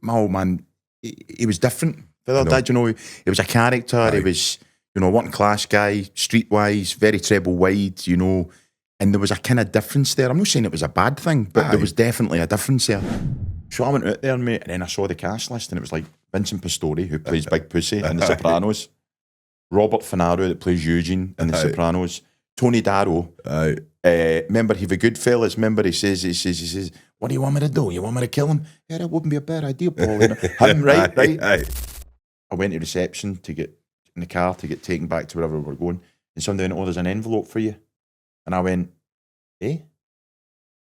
my old man, he was different. The other dad, he was a character. Aye. He was, working class guy, streetwise, very treble wide, and there was a kind of difference there. I'm not saying it was a bad thing, but there was definitely a difference there. So I went out there, mate, and then I saw the cast list, and it was like Vincent Pastore, who plays Big Pussy in The Sopranos, Robert Finaro, that plays Eugene in The Sopranos, Tony Darrow. Remember, he the Goodfellas. Remember, he says, what do you want me to do? You want me to kill him? Yeah, that wouldn't be a bad idea, Paul. Him, right? I went to reception to get in the car to get taken back to wherever we were going, and somebody went, there's an envelope for you. And I went, eh?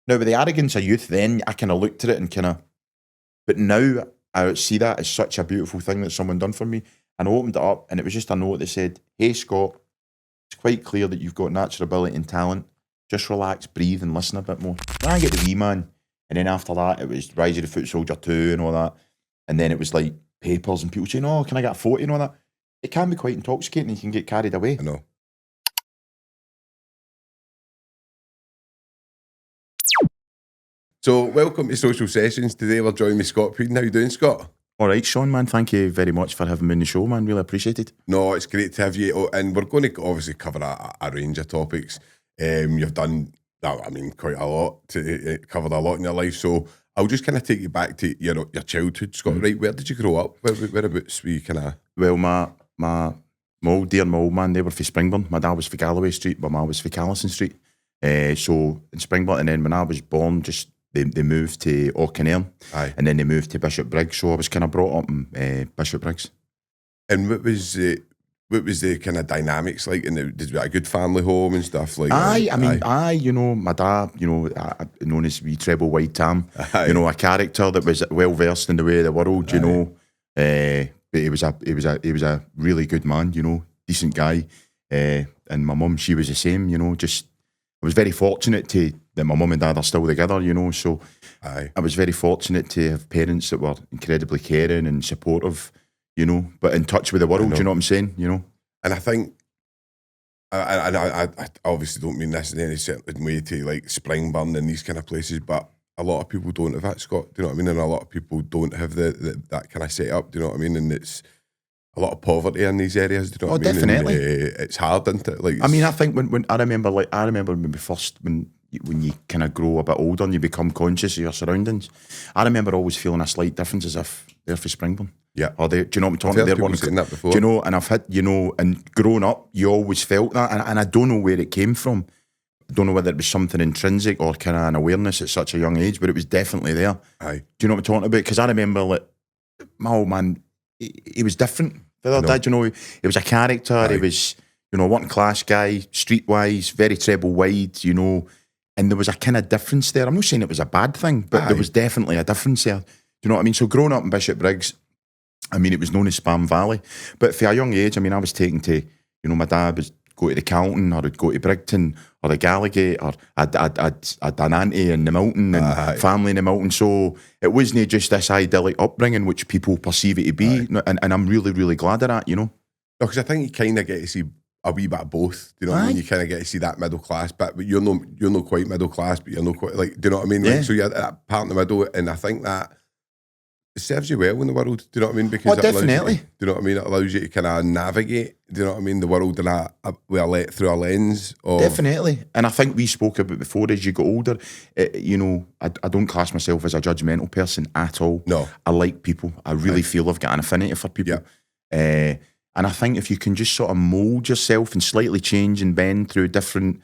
Now, with the arrogance of youth then, I kind of looked at it and but now I see that as such a beautiful thing that someone done for me. And I opened it up, and it was just a note that said, hey, Scott, it's quite clear that you've got natural ability and talent. Just relax, breathe, and listen a bit more. Then I get the wee man, and then after that, it was Rise of the Footsoldier 2 and all that. And then it was like papers and people saying, oh, can I get a photo and all that? It can be quite intoxicating, and you can get carried away. I know. So, welcome to Social Sessions. Today we're joined with Scott Peden. How you doing, Scott? All right, Sean, man. Thank you very much for having me on the show, man. Really appreciate it. No, it's great to have you. Oh, and we're going to obviously cover a range of topics. You've done, quite a lot. Covered a lot in your life. So, I'll just kind of take you back to your childhood, Scott. Right? Where did you grow up? Whereabouts were you kind of? Well, my old man, they were for Springburn. My dad was for Galloway Street, my mum was for Callison Street. So in Springburn, and then when I was born, just they moved to Auchinleirn, and then they moved to Bishop Briggs. So I was kind of brought up in Bishop Briggs. And what was the kind of dynamics like? And did you have a good family home and stuff like? My dad, known as wee treble wide Tam, a character that was well versed in the way of the world, but he was a really good man, decent guy. And my mum, she was the same, I was very fortunate that my mum and dad are still together, so I was very fortunate to have parents that were incredibly caring and supportive, but in touch with the world, do you know what I'm saying, And I think, I obviously don't mean this in any certain way to like Springburn and these kind of places, but a lot of people don't have that, Scott, do you know what I mean? And a lot of people don't have that kind of setup, do you know what I mean? And it's a lot of poverty in these areas, do you know what I mean? Definitely. And, it's hard, isn't it? Like, I think when I remember when you kind of grow a bit older and you become conscious of your surroundings, I remember always feeling a slight difference as if they're for Springburn. Yeah. Or do you know what I'm talking about? I've seen that before. Do you know, and I've had, and growing up, you always felt that, and I don't know where it came from. I don't know whether it was something intrinsic or kind of an awareness at such a young age, but it was definitely there. Aye. Do you know what I'm talking about? Because I remember, like, my old man, he was different. The other dad, he was a character. Aye. He was, working class guy, streetwise, very treble wide, and there was a kind of difference there. I'm not saying it was a bad thing, but there was definitely a difference there. Do you know what I mean? So growing up in Bishop Briggs, it was known as Spam Valley. But for a young age, I was taken to, my dad was go to the Calton, or I'd go to Brigton, or the Gallowgate, or I'd an auntie in the mountain and family in the mountain. So it wasn't just this idyllic upbringing which people perceive it to be. And I'm really, really glad of that, No, because I think you kind of get to see a wee bit of both. Do you know what I mean? You kind of get to see that middle class bit, but you're not quite middle class, but you're not quite, like, do you know what I mean? Yeah. Like, so you're that part in the middle, and I think that it serves you well in the world. Do you know what I mean? Because definitely. Do you know what I mean? It allows you to kind of navigate. Do you know what I mean? The world through a lens. Definitely. And I think we spoke about before, as you get older, I don't class myself as a judgmental person at all. No. I like people. I really feel I've got an affinity for people. Yeah. And I think if you can just sort of mould yourself and slightly change and bend through different,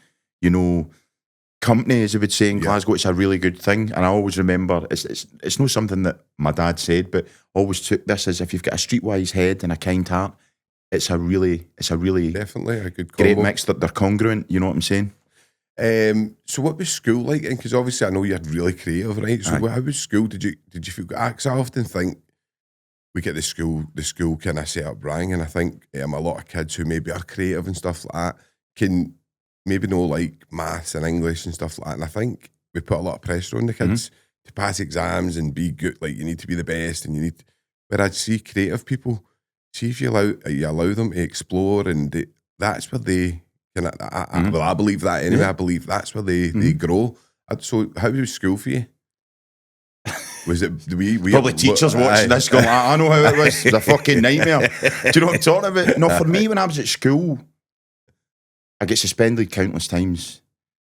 company, as I would say in Glasgow, it's a really good thing. And I always remember, it's not something that my dad said, but always took this as if you've got a streetwise head and a kind heart, it's a really definitely a good combo. Great mix, that they're congruent, you know what I'm saying? So what was school like? Because obviously I know you're really creative, right? So how was school? Did you feel good? Because I often think we get the school kind of set up wrong, and I think a lot of kids who maybe are creative and stuff like that can maybe know like maths and English and stuff like that. And I think we put a lot of pressure on the kids to pass exams and be good. Like, you need to be the best, and you need. Whereas see creative people, see if you allow them to explore, and that's where they kind of. I believe that anyway. I believe that's where they grow. So how was school for you? Was it Probably teachers watching this going, I know how it was. It was a fucking nightmare. Do you know what I'm talking about? No, for me, when I was at school, I get suspended countless times.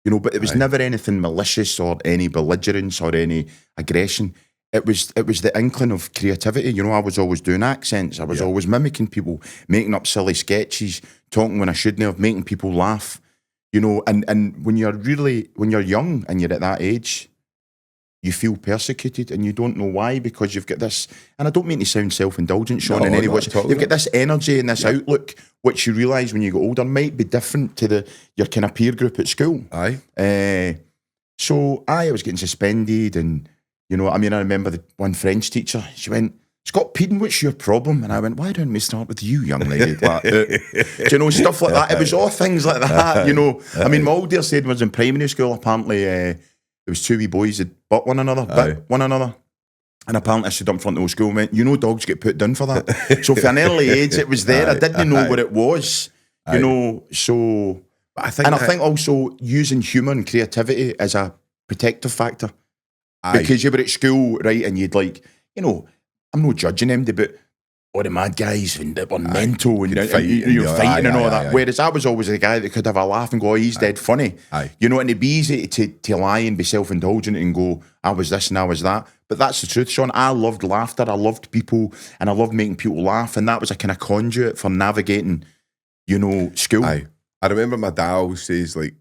You know, but it was never anything malicious or any belligerence or any aggression. It was the inkling of creativity. You know, I was always doing accents. I was always mimicking people, making up silly sketches, talking when I shouldn't have, making people laugh. You know, and when you're young and you're at that age, you feel persecuted and you don't know why, because you've got this, and I don't mean to sound self-indulgent, Sean, in any way. You've got this energy and this outlook, which you realise when you get older might be different to your kind of peer group at school. So I was getting suspended, and you know, I mean, I remember the one French teacher, she went, Scott Peden, what's your problem? And I went, why don't we start with you, young lady? Like, do you know, stuff like that. It was all things like that, you know. I mean, my old dear said was in primary school, apparently there was two wee boys that bit one another. And apparently I stood up in front of the whole school and went, you know, dogs get put down for that. So from an early age, it was there. I didn't know what it was, you know. So, but I think also using humour and creativity as a protective factor. Because you were at school, right, and you'd like, you know, I'm not judging them, but all the mad guys and they were mental and you're fighting and all that. Whereas I was always the guy that could have a laugh and go, oh, he's dead funny. You know, and it'd be easy to lie and be self-indulgent and go, I was this and I was that. But that's the truth, Sean. I loved laughter, I loved people, and I loved making people laugh, and that was a kind of conduit for navigating, you know, school. I remember my dad always says, like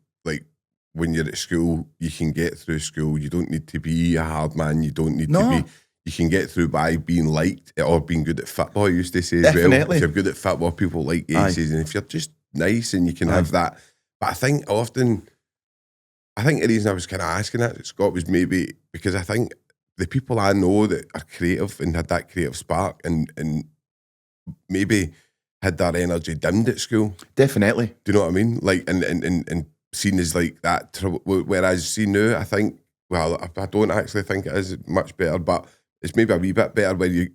when you're at school, you can get through school. You don't need to be a hard man. You don't need to be. You can get through by being liked or being good at football. He used to say as well. If you're good at football, people like you. And if you're just nice and you can have that. But I think the reason I was kind of asking that, Scott, was maybe because I think the people I know that are creative and had that creative spark and maybe had their energy dimmed at school. Definitely. Do you know what I mean? Like, and seen as like that. Whereas, see now, I think, well, I don't actually think it is much better, but it's maybe a wee bit better where you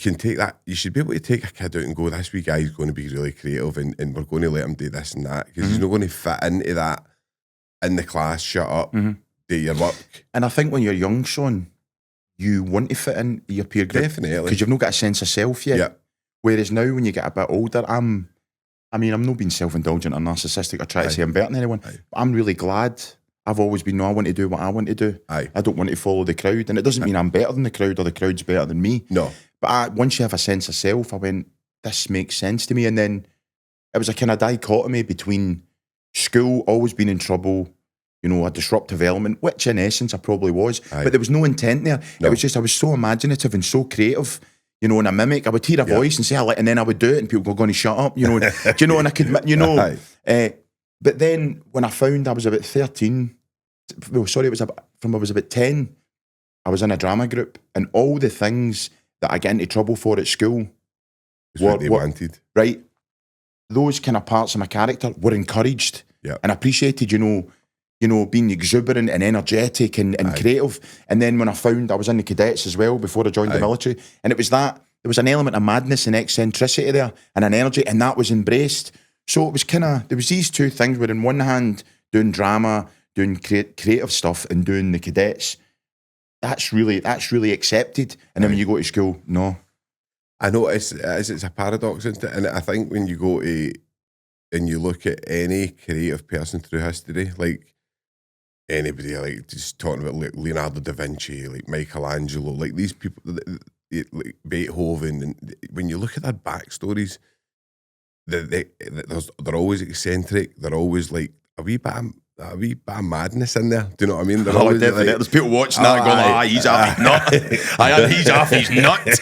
can take that. You should be able to take a kid out and go, this wee guy's going to be really creative and we're going to let him do this and that, because he's not going to fit into that in the class, shut up, do your work. And I think when you're young, Sean, you want to fit in your peer group. Definitely. Because you've not got a sense of self yet. Yeah. Whereas now when you get a bit older, I'm not being self-indulgent or narcissistic or try to say I'm better than anyone. But I'm really glad. I've always been, no, I want to do what I want to do. I don't want to follow the crowd. And it doesn't mean I'm better than the crowd or the crowd's better than me. No. But once you have a sense of self, I went, this makes sense to me. And then it was a kind of dichotomy between school, always being in trouble, you know, a disruptive element, which in essence I probably was. But there was no intent there. No. It was just, I was so imaginative and so creative. You know, and a mimic, I would hear a voice and say, and then I would do it and people go, going to shut up, you know, do you know, and I could, you know, but then when I found I was about 13, from I was about 10, I was in a drama group, and all the things that I get into trouble for at school what they wanted. Right. Those kind of parts of my character were encouraged and appreciated, you know, being exuberant and energetic and creative. And then when I found I was in the cadets as well before I joined the military, and it was that, there was an element of madness and eccentricity there and an energy, and that was embraced. So it was kind of, there was these two things where in one hand, doing drama, doing creative stuff and doing the cadets, that's really accepted. And then when you go to school, no. I know it's a paradox, isn't it? And I think when you go to, and you look at any creative person through history, like, anybody, like just talking about like Leonardo da Vinci, like Michelangelo, like these people, like Beethoven, and when you look at their backstories, they're always eccentric. They're always like a wee bit of madness in there. Do you know what I mean? They're always definitely. There's people watching that going, he's off his nut. He's off his nut.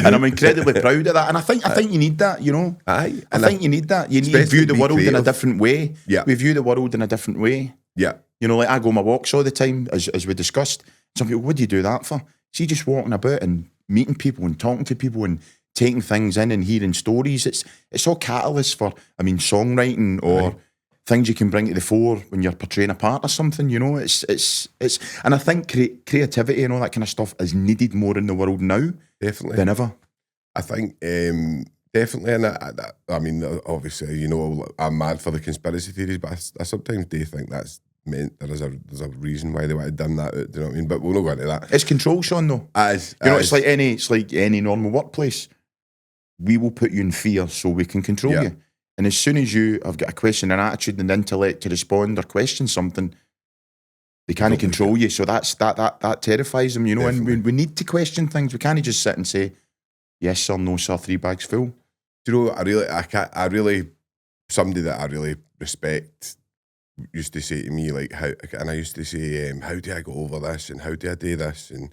And I'm incredibly proud of that. And I think you need that, you know. I think you need that. You need to view the world in a different way. Yeah. We view the world in a different way. Yeah. You know, like I go my walks all the time, as we discussed. Some people, what do you do that for? See, just walking about and meeting people and talking to people and taking things in and hearing stories. It's all catalysts for, songwriting or things you can bring to the fore when you're portraying a part or something. You know, it's and I think creativity and all that kind of stuff is needed more in the world now, definitely, than ever. I think definitely, and obviously, you know, I'm mad for the conspiracy theories, but I sometimes do think that's there's a reason why they would have done that. Do you know what I mean? But we'll not go into that. It's control, Sean, though. It's like any normal workplace. We will put you in fear so we can control you. And as soon as you have got a question, an attitude, and intellect to respond or question something, they can't control you. So that terrifies them, you know. Definitely. And we need to question things. We can't just sit and say, yes sir, no sir, 3 bags full. Do you know? Somebody that I really respect used to say to me, like, how, and I used to say, how do I go over this and how do I do this? And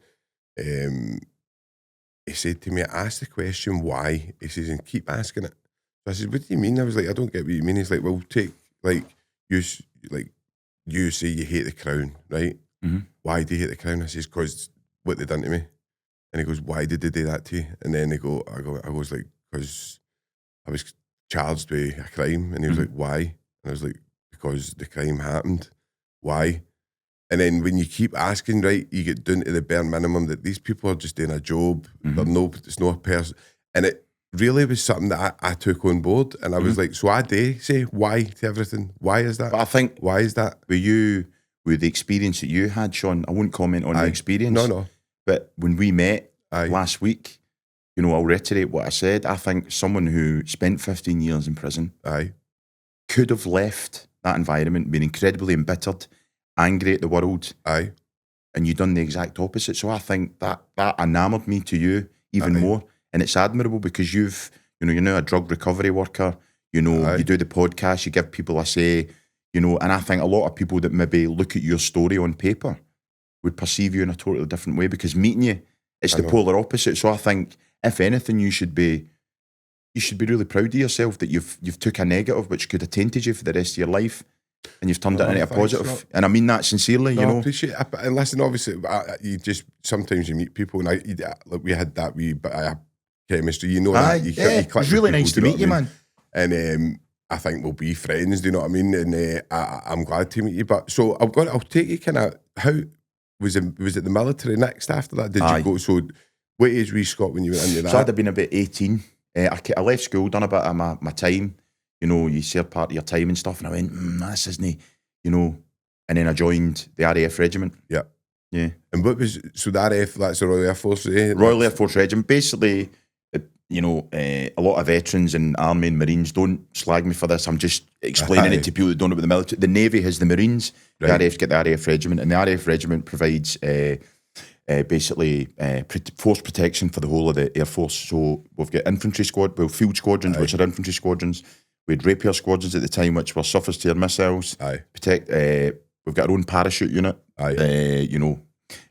he said to me, ask the question why. He says, and keep asking it. So I said, what do you mean? I was like, I don't get what you mean. He's like, well, you say you hate the Crown, right? Mm-hmm. Why do you hate the Crown? I says, because what they done to me. And he goes, why did they do that to you? And then I was like, because I was charged with a crime. And he was like, why? And I was like, because the crime happened. Why? And then when you keep asking, right, you get down to the bare minimum that these people are just doing a job. It's no person. And it really was something that I took on board. And I was like, so I do say why to everything. Why is that? But I think, why is that? With the experience that you had, Sean, I won't comment on the experience. No. But when we met last week, you know, I'll reiterate what I said. I think someone who spent 15 years in prison could have left that environment, been incredibly embittered, angry at the world, and you've done the exact opposite. So I think that enamoured me to you even more, and it's admirable because you're now a drug recovery worker. You know, you do the podcast, you give people a say. You know, and I think a lot of people that maybe look at your story on paper would perceive you in a totally different way because meeting you, it's the polar opposite. So I think, if anything, you should be really proud of yourself that you've took a negative which could have tainted you for the rest of your life, and you've turned it into a positive. Rob. And I mean that sincerely. You know, I appreciate it. And listen, obviously, you just sometimes you meet people, and we had that chemistry. You know, that you it was really nice to meet you, man. And I think we'll be friends. Do you know what I mean? And I'm glad to meet you. But so I'll take you kind of how was it the military next after that? Did you go? So what age were you, Scott, when you went into that? So I'd have been about 18. I left school, done a bit of my time. You know, you serve part of your time and stuff, and I went, this isn't, you know. And then I joined the RAF regiment. Yeah. Yeah. And what was, so the RAF, that's the Royal Air Force, Royal Air Force Regiment. Basically, you know, a lot of veterans and Army and Marines, don't slag me for this, I'm just explaining it to people that don't know about the military. The Navy has the Marines, the RAF get the RAF Regiment, and the RAF Regiment provides basically force protection for the whole of the Air Force. So we've got field squadrons, which are infantry squadrons. We had rapier squadrons at the time, which were surface to air missiles. Protect. We've got our own parachute unit. You know,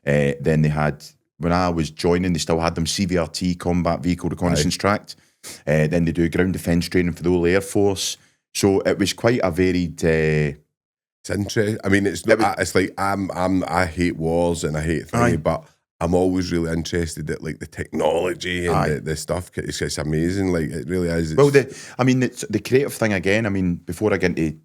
then they had, when I was joining, they still had them CVRT, Combat Vehicle Reconnaissance Tract. Then they do ground defence training for the whole Air Force. So it was quite a varied. It's interesting. I mean, it's like I hate wars and I hate things, but I'm always really interested at like the technology and the stuff. It's amazing. Like it really is. Well, the creative thing again. I mean, before I get into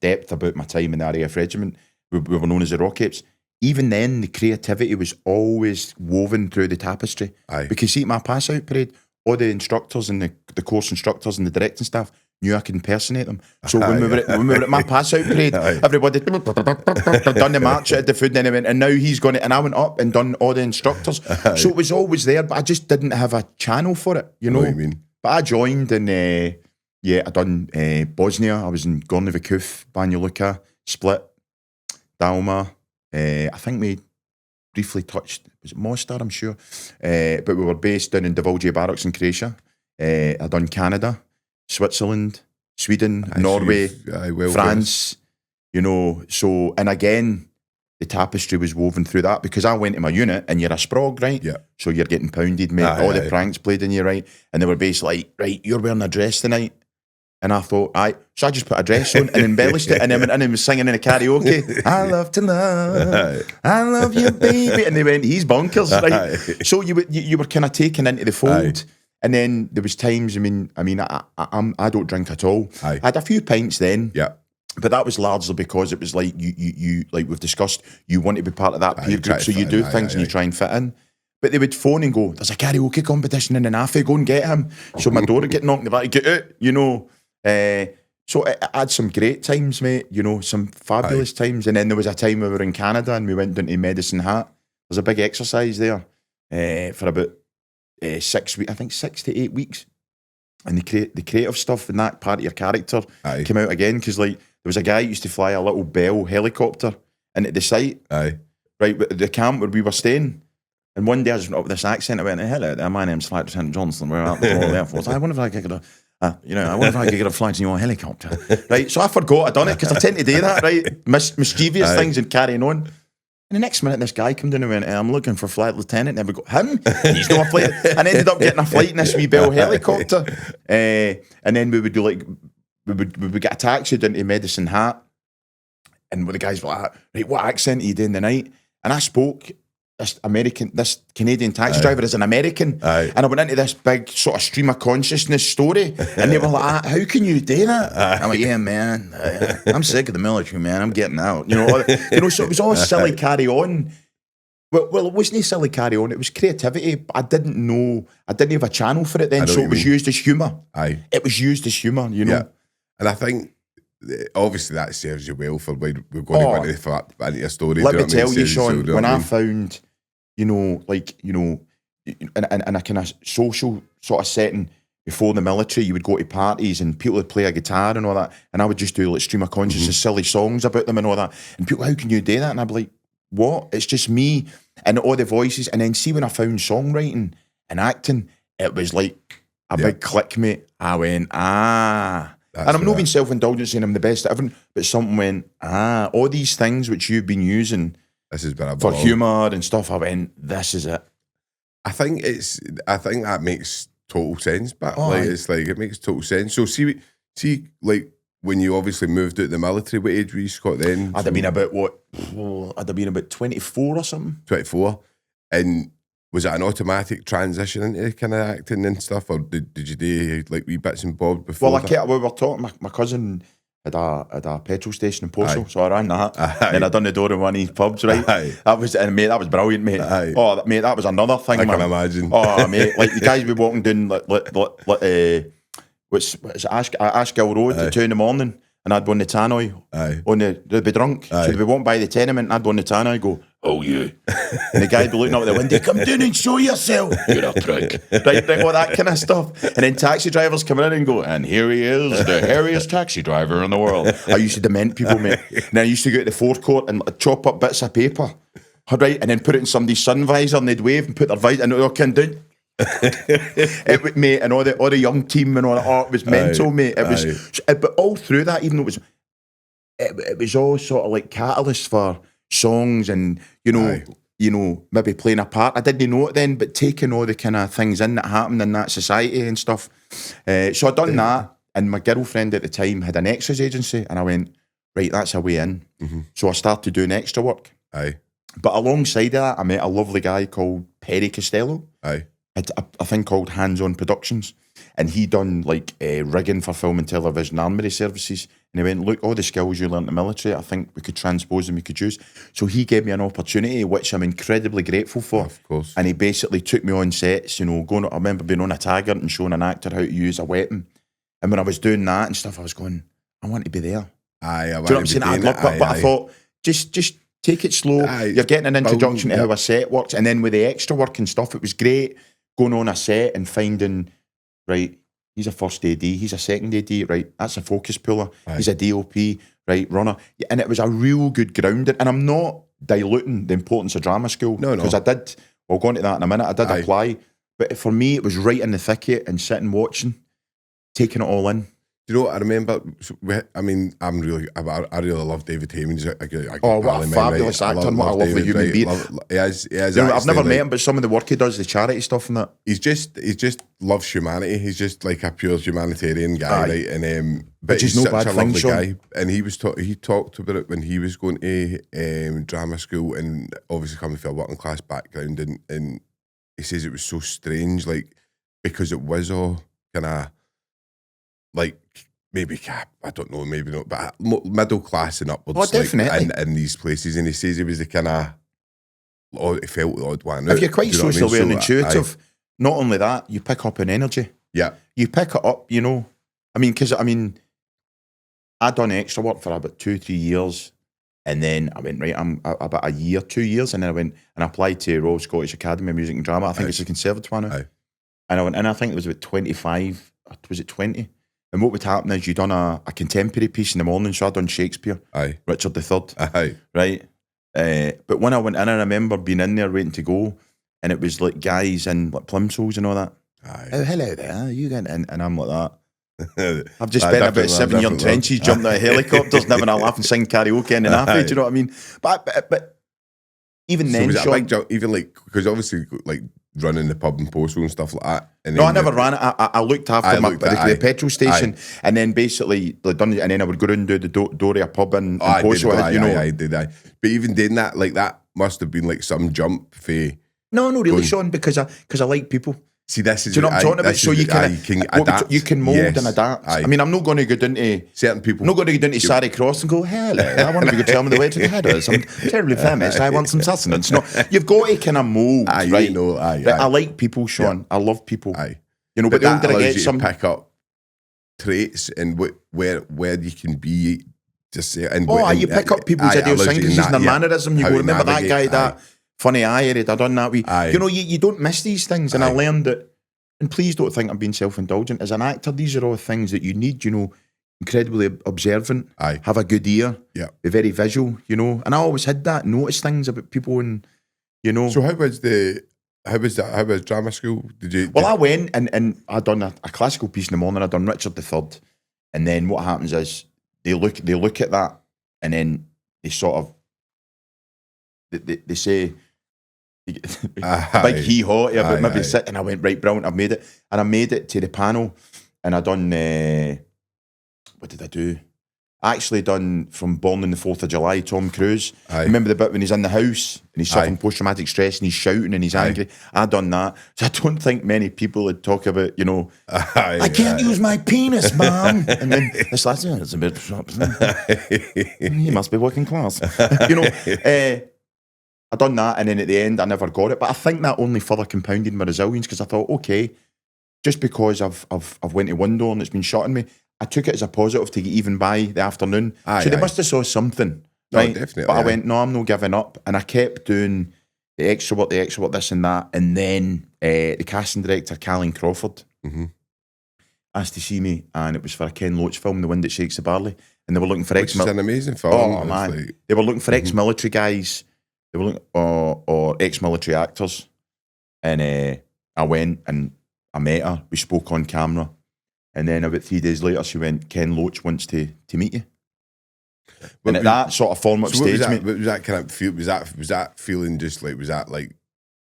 depth about my time in the RAF Regiment, we were known as the Rockets. Even then, the creativity was always woven through the tapestry. Because see, at my pass out parade, all the instructors and the course instructors and the directing staff knew I could impersonate them. So when we were at my pass out parade, everybody done the march at the food, and now he's gone, and I went up and done all the instructors. So it was always there, but I just didn't have a channel for it, you know. What do you mean? But I joined and I done Bosnia. I was in Gorny Vakuf, Banja Luka, Split, Dalma. I think we briefly touched, was it Mostar, I'm sure. But we were based down in Divulge Barracks in Croatia. I done Canada, Switzerland, Sweden, Norway, France, you know. So, and again, the tapestry was woven through that because I went to my unit and you're a sprog, right? Yeah. So you're getting pounded, mate. All the pranks played in you, right? And they were basically like, right, you're wearing a dress tonight. And I thought, so I just put a dress on and embellished it, and then was singing in a karaoke. I love to love, I love you, baby. And they went, he's bonkers, right? So you were kind of taken into the fold. And then there was times. I mean, I don't drink at all. I had a few pints then. Yeah. But that was largely because it was like you like we've discussed, you want to be part of that peer group, so you do things and you try and fit in. But they would phone and go, there's a karaoke competition in an AFE, go and get him. So my door would get knocked in the back, get out, you know. So I had some great times, mate, you know, some fabulous times. And then there was a time we were in Canada and we went down to Medicine Hat. There's a big exercise there for about 6 weeks, I think 6 to 8 weeks. And the creative stuff and that part of your character came out again, because like there was a guy who used to fly a little Bell helicopter into the site, right, the camp where we were staying. And one day I just went up with this accent. I went, hello there, my name's Flight Lieutenant Johnson. We're out the Royal Air Force. I wonder if I could get a flight in your helicopter. Right, so I forgot I'd done it, because I tend to do that, right? Mischievous things and carrying on. And the next minute, this guy came down and went, I'm looking for Flight Lieutenant. And we go, him? He's not a flight. And ended up getting a flight in this wee Bell helicopter. And then we would do like, we would get a taxi down to Medicine Hat. And the guys were like, right, what accent are you doing tonight? And I spoke, this Canadian taxi driver is an American. And I went into this big sort of stream of consciousness story. And they were like, how can you do that? I'm like, yeah, man, I'm sick of the military, man. I'm getting out. You know, so it was all silly carry on. Well, it wasn't silly carry on. It was creativity. But I didn't have a channel for it then. So it was used as humour. It was used as humour, you know. Yeah. And I think, obviously, that serves you well for when we're going to go into your story. Let me tell you, Sean, when I found, you know, like, you know, in a kind of social sort of setting before the military, you would go to parties and people would play a guitar and all that, and I would just do like stream of consciousness, silly songs about them and all that, and people, how can you do that? And I'd be like, what? It's just me and all the voices. And then see, when I found songwriting and acting, it was like a big click, mate. I went, and I'm not being self-indulgent saying I'm the best at everything, but something went, all these things which you've been using for humour and stuff, I went, this is it. I think that makes total sense, but it makes total sense. So see, like when you obviously moved out of the military, what age were you, Scott, then? I'd have been about 24 or something. 24. And was it an automatic transition into kind of acting and stuff, or did you do like wee bits and bobs before? Well, we were talking. My cousin had a petrol station in Portsmouth, so I ran that. And I done the door in one of his pubs, right? That was brilliant, mate. Oh, mate, that was another thing, I can imagine. Oh, mate, like the guys would be walking down what's Ashgill Road at 2 a.m, and I'd go on the tannoy. They'd be drunk. So they'd be walking by the tenement, and I'd go on the tannoy and go, oh, you. And the guy'd be looking out the window, come down and show yourself. You're a prick. Right, all that kind of stuff. And then taxi drivers come in and go, and here he is, the hairiest taxi driver in the world. I used to dement people, mate. And then I used to go to the forecourt and chop up bits of paper, right, and then put it in somebody's sun visor, and they'd wave and put their visor, and they all came down. Mate, and all the young team and all that, it was mental, mate. It was, but all through that, even though it was all sort of like catalyst for songs and you know maybe playing a part. I didn't know it then, but taking all the kind of things in that happened in that society and stuff. So I done that, and my girlfriend at the time had an extras agency, and I went, right, that's a way in. So I started doing extra work. But alongside of that, I met a lovely guy called Perry Costello. Had a thing called Hands On Productions, and he done like rigging for film and television armory services. And he went, look, all the skills you learned in the military, I think we could transpose and we could use. So he gave me an opportunity, which I'm incredibly grateful for. Of course. And he basically took me on sets, you know, I remember being on a Taggart and showing an actor how to use a weapon. And when I was doing that and stuff, I was going, I want to be there. Do you know what I'm saying? But I thought, just take it slow. You're getting an introduction to how a set works. And then with the extra work and stuff, it was great going on a set and finding, right, he's a first AD, he's a second AD, right, that's a focus puller, he's a DOP, right, runner. And it was a real good grounding. And I'm not diluting the importance of drama school. No. Because I did, we'll go into that in a minute, I did apply. But for me, it was right in the thick of it and sitting watching, taking it all in. Do you know what I remember? I mean, I really love David Heyman. What a fabulous actor and what a lovely human being. He is I've never met him, but some of the work he does, the charity stuff and that. He just loves humanity. He's just like a pure humanitarian guy, right? And but he's such a lovely guy. And he talked about it when he was going to drama school and obviously coming from a working class background. And he says it was so strange, like, because it was all kind of like, maybe, I don't know, maybe not, but middle class and upwards. Oh, definitely. Like, in these places. And he says he was the kind of, it felt the odd one. If you're quite social and intuitive, not only that, you pick up an energy. Yeah. You pick it up, you know. I mean, because, I'd done extra work for about 2-3 years. And then I went, right, I'm about a year, 2 years. And then I went and applied to Royal Scottish Academy of Music and Drama. I think it's a conservatoire now. And I went in, I think it was about 25, was it 20? And what would happen is you done a contemporary piece in the morning. So I'd done Shakespeare, Richard III, right? But when I went in, I remember being in there waiting to go. And it was like guys in like plimsolls and all that. Oh, hello there, you getting in? And I'm like that. I've just spent about 7 years in trenches, jumping out of helicopters, and having a laugh and singing karaoke in the nappy. Do you know what I mean? But even then, was it Sean, a big jump? Even like, because obviously, like running the pub and postal and stuff like that. And no, I never ran it. I looked after the petrol station, and then basically like done, and then I would go and do the door of a pub and postal. I did. But even doing that, like that must have been like some jump for. No, really, Sean, because I like people. See, this is. Do you know what I'm talking about? So you can adapt. You can mould and adapt. I mean, I'm not going to go down to certain people. I'm not going to go down to Sarry Cross and go, hello, I wonder if you could tell me the way to the headers. I'm terribly famous. I want some sustenance. No, you've got to kind of mould, right? I like people, Sean. Yeah. I love people. You know, but the older I get, some pick up traits and where you can be. Just say, and you pick up people's idiosyncrasies and their mannerism. You go, remember that guy that. Funny eye, I done that. You know, you don't miss these things. And I learned that, and please don't think I'm being self-indulgent. As an actor, these are all things that you need, you know, incredibly observant, have a good ear, be very visual, you know. And I always had that, notice things about people and, you know. So how was drama school? I went and I done a classical piece in the morning. I done Richard III. And then what happens is they look at that and then they sort of, they say, big hee-haw about maybe sit, and I went, right, brilliant, I've made it. And I made it to the panel, and I done, what did I do? I actually done from Born on the 4th of July, Tom Cruise. Remember the bit when he's in the house, and he's suffering post-traumatic stress, and he's shouting, and he's angry? I done that. So I don't think many people would talk about, you know, I can't use my penis, ma'am. And then it's like, it's a bit, he must be working class. You know, I done that, and then at the end, I never got it. But I think that only further compounded my resilience, because I thought, okay, just because I've went to window and it's been shot on me, I took it as a positive to get even by the afternoon. So they must have saw something, right? No, definitely. But I went, no, I'm not giving up, and I kept doing the extra work, this and that, and then the casting director, Callan Crawford, asked to see me, and it was for a Ken Loach film, The Wind That Shakes the Barley, and they were looking for Which is an amazing film. Oh man, they were looking for ex-military guys. They were looking, or ex-military actors, and I went and I met her. We spoke on camera, and then about 3 days later, she went, "Ken Loach wants to meet you." And at that sort of formative stage, what was that kind of feel? Was that feeling just like? Was that like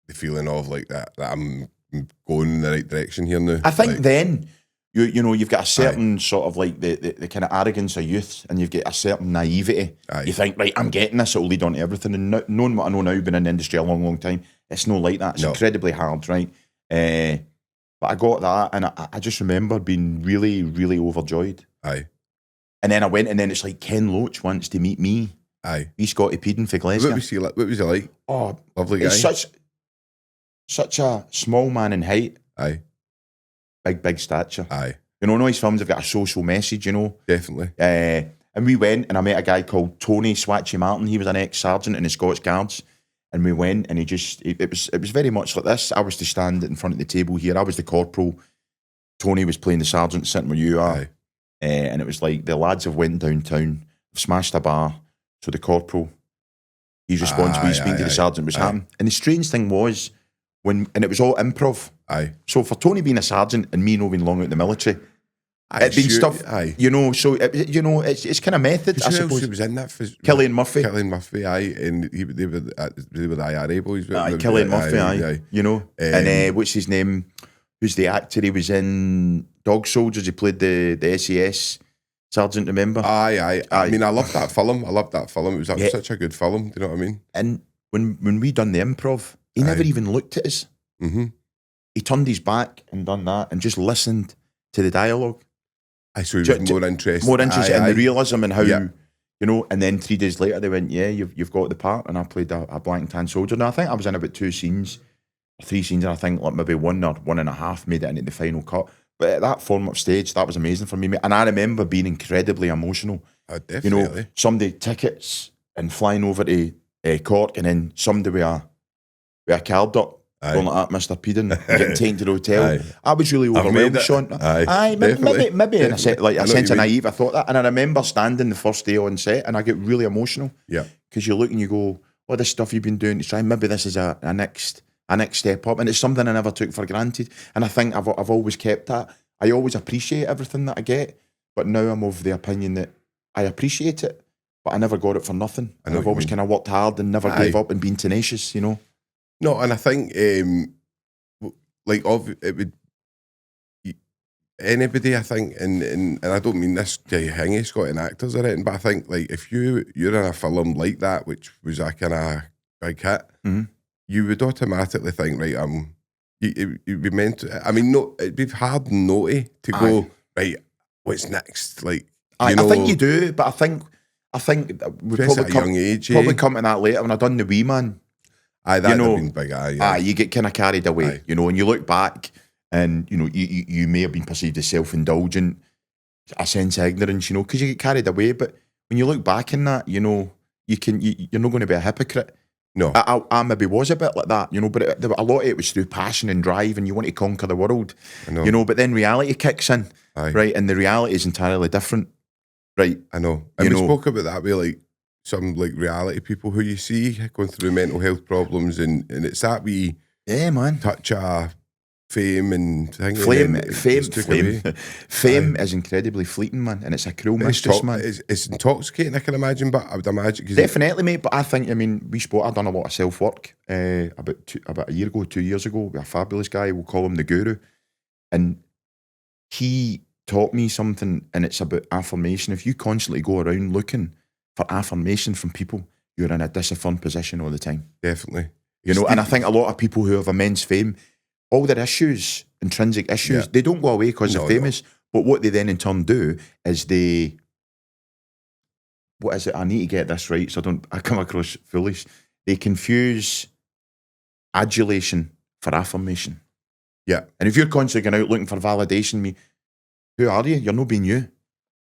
the feeling of like that I'm going in the right direction here now? I think then. You know, you've got a certain sort of like the kind of arrogance of youth, and you've got a certain naivety. You think, right, I'm getting this, it'll lead on to everything. And knowing what I know now, been in the industry a long, long time, it's not like that. It's incredibly hard, right? But I got that, and I just remember being really, really overjoyed. And then I went, and then it's like, Ken Loach wants to meet me. He's Scott Peden for Glasgow. What was he like? Oh, lovely guy. He's such a small man in height. Big stature. You know, his films have got a social message, you know. Definitely. And we went, and I met a guy called Tony Swatchy Martin. He was an ex-sergeant in the Scots Guards. And we went, and it was very much like this. I was to stand in front of the table here. I was the corporal. Tony was playing the sergeant, sitting where you are. And it was like, the lads have went downtown, smashed a bar. So the corporal, he's responsible, he's speaking to the sergeant, was happening. And the strange thing was, and it was all improv. So for Tony being a sergeant and me not being long out in the military, it'd been stuff, you know, so, it's kind of method, I suppose. Who was in that? Cillian Murphy. And they were the IRA boys. Cillian Murphy, you know. And what's his name? Who's the actor? He was in Dog Soldiers. He played the SAS sergeant, remember? I mean, I loved that film. It was such a good film, do you know what I mean? And when we done the improv, he never even looked at us. He turned his back and done that and just listened to the dialogue. So he was more interested. More interested in the realism and how, you know, and then 3 days later they went, you've got the part. And I played a black and tan soldier. And I think I was in about 2 scenes, or 3 scenes, and I think like maybe 1 or 1.5 made it into the final cut. But at that form-up stage, that was amazing for me, mate. And I remember being incredibly emotional. Definitely. You know, somebody tickets and flying over to Cork, and then somebody with a card up, going like that, Mr. Peden, and getting taken to the hotel. I was really overwhelmed, Sean. Maybe in a sense of naive, I thought that. And I remember standing the first day on set, and I get really emotional. Yeah. Because you look and you go, all this stuff you've been doing to try, maybe this is a next step up. And it's something I never took for granted. And I think I've always kept that. I always appreciate everything that I get, but now I'm of the opinion that I appreciate it, but I never got it for nothing. And I've always kind of worked hard and never gave up and been tenacious, you know. No, and I think, it would, anybody, I think, and I don't mean this to hang Scott and actors or anything, but I think, like, if you're in a film like that, which was a kind of big hit, you would automatically think, right, you'd be meant to, I mean, no, it'd be hard and naughty to go, right, what's next? Like, I think you do, but I think we probably come to that later when I done The Wee Man. That would have been big, you get kind of carried away, you know, and you look back and, you know, you may have been perceived as self-indulgent, a sense of ignorance, you know, because you get carried away. But when you look back in that, you know, you're not going to be a hypocrite. No. I maybe was a bit like that, you know, but a lot of it was through passion and drive, and you want to conquer the world, you know, but then reality kicks in, right? And the reality is entirely different, right? I know. And we spoke about that with, like, some, like, reality people who you see going through mental health problems, and it's that wee touch of fame and thing. Fame is incredibly fleeting, man, and it's a cruel mistress, man. It's intoxicating, I can imagine, but I would imagine... Definitely, mate, but I think, I mean, I've done a lot of self-work about a year ago, 2 years ago, with a fabulous guy, we'll call him the Guru, and he taught me something, and it's about affirmation. If you constantly go around looking for affirmation from people, you're in a disaffirmed position all the time. Definitely. You know, and I think a lot of people who have immense fame, all their issues, intrinsic issues, they don't go away because they're famous. But what they then in turn do is what is it? I need to get this right so I come across foolish. They confuse adulation for affirmation. Yeah. And if you're constantly going out looking for validation, who are you? You're not being you.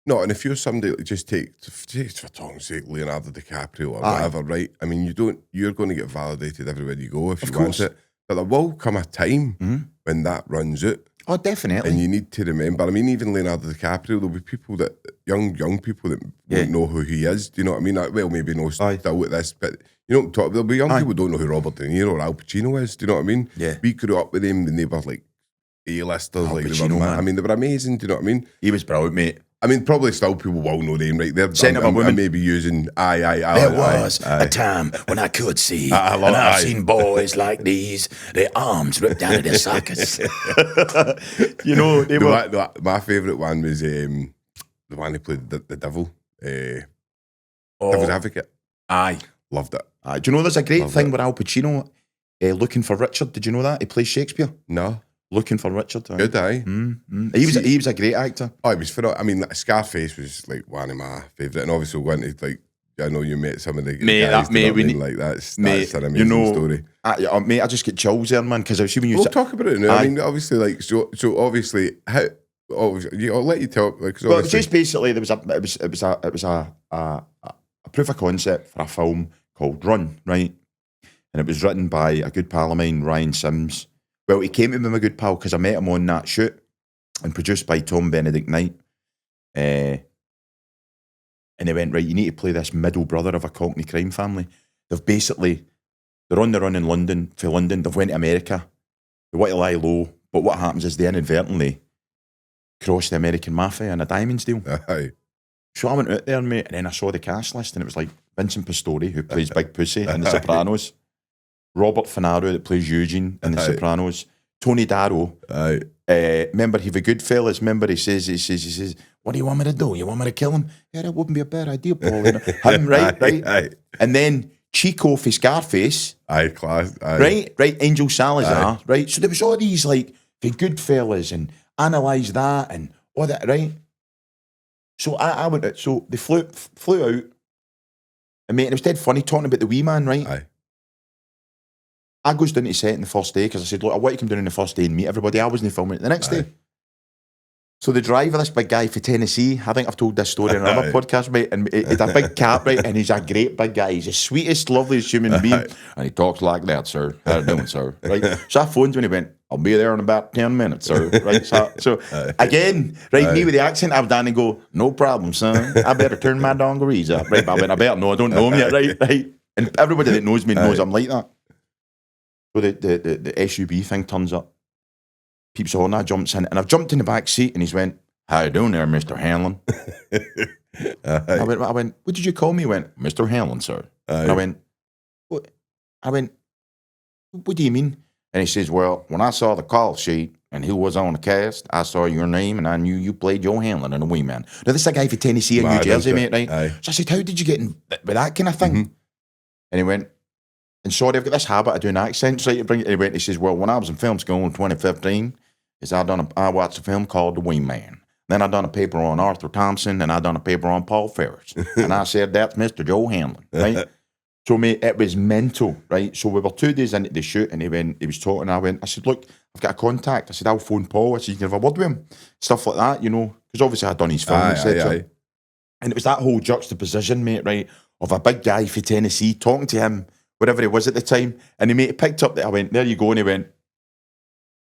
No, and if you're somebody that just take for tongue's sake, Leonardo DiCaprio or whatever, right? I mean, you're going to get validated everywhere you go if you want it. But there will come a time when that runs out. Oh, definitely. And you need to remember, I mean, even Leonardo DiCaprio, there'll be people that, young people that won't know who he is. Do you know what I mean? Well, maybe no still at this, but you know, there'll be young people who don't know who Robert De Niro or Al Pacino is. Do you know what I mean? Yeah. We grew up with them and they were like A-listers. Al Pacino, man. I mean, they were amazing. Do you know what I mean? He was brilliant, mate. I mean, probably still people will know them, right? I may be using There was a time when I could see, and I've seen boys like these, their arms ripped out of their sockets. You know, they were... My favourite one was the one who played the devil, Devil's Advocate. Aye. Loved it. Do you know there's a great thing with Al Pacino looking for Richard? Did you know that? He plays Shakespeare. No. Looking for Richard. Good, aye. He was a great actor. Oh, he was for. I mean, Scarface was like one of my favourite, and obviously went to, like, I know you met some of the guys. That's an amazing story. Mate, I just get chills there, man. Because I was we'll talk about it now. I mean, obviously, like, so obviously, how? I'll let you talk. Like, well, just basically, it was a proof of concept for a film called Run, right? And it was written by a good pal of mine, Ryan Sims. Well, he came to me, my good pal, because I met him on that shoot, and produced by Tom Benedict Knight. And they went, right, you need to play this middle brother of a Cockney crime family. They're on the run in London, they've went to America, they want to lie low, but what happens is they inadvertently cross the American mafia in a diamonds deal. Aye. So I went out there, mate, and then I saw the cast list, and it was like Vincent Pastore, who plays Big Pussy in The Sopranos. Robert Finaro that plays Eugene in The Sopranos. Tony Darrow. Remember, he the Goodfellas. Remember, he says, what do you want me to do? You want me to kill him? Yeah, that wouldn't be a bad idea, Paul. Him, right? And then Chico for Scarface. Class. Right? Angel Salazar. Right? So there was all these, like, the Goodfellas and Analyze That and all that, right? So I went out. So they flew out. And, mate, it was dead funny talking about the Wee Man, right? I goes down to set on the first day because I said, look, I want to come down on the first day and meet everybody. I wasn't filming it the next day. So the driver, this big guy for Tennessee, I think I've told this story in another podcast, mate, and he's a big cat, right, and he's a great big guy. He's the sweetest, loveliest human being, and he talks like that, sir. How you doing, sir? Right? So I phoned when he went, I'll be there in about 10 minutes, sir. Right? So again, right, me with the accent, I was down and go, no problem, son. I better turn my dungarees up. Right? But I went, I better no, I don't know him yet, right? And everybody that knows me knows I'm like that. So the SUV thing turns up. Peeps on, I jumps in, and I've jumped in the back seat, and he's went, how you doing there, Mr. Hanlon? I went, what did you call me? He went, Mr. Hanlon, sir. And I went, what? What do you mean? And he says, well, when I saw the call sheet and who was on the cast, I saw your name, and I knew you played Joe Hanlon in A Wee Man. Now, this is a guy from Tennessee and New Jersey, mate, right? So I said, how did you get in with that kind of thing? Mm-hmm. And he went, and sorry, I've got this habit of doing accents, right? He went, he says, well, when I was in film school in 2015, I watched a film called The Wee Man. Then I done a paper on Arthur Thompson, and I done a paper on Paul Ferris. And I said, that's Mr. Joe Hanlon, right? So, mate, it was mental, right? So we were 2 days into the shoot, and he was talking, I said, look, I've got a contact. I said, I'll phone Paul. I said, you can have a word with him. Stuff like that, you know, because obviously I'd done his film, etc. And it was that whole juxtaposition, mate, right, of a big guy from Tennessee talking to him, wherever he was at the time. And he picked up that I went, there you go, and he went,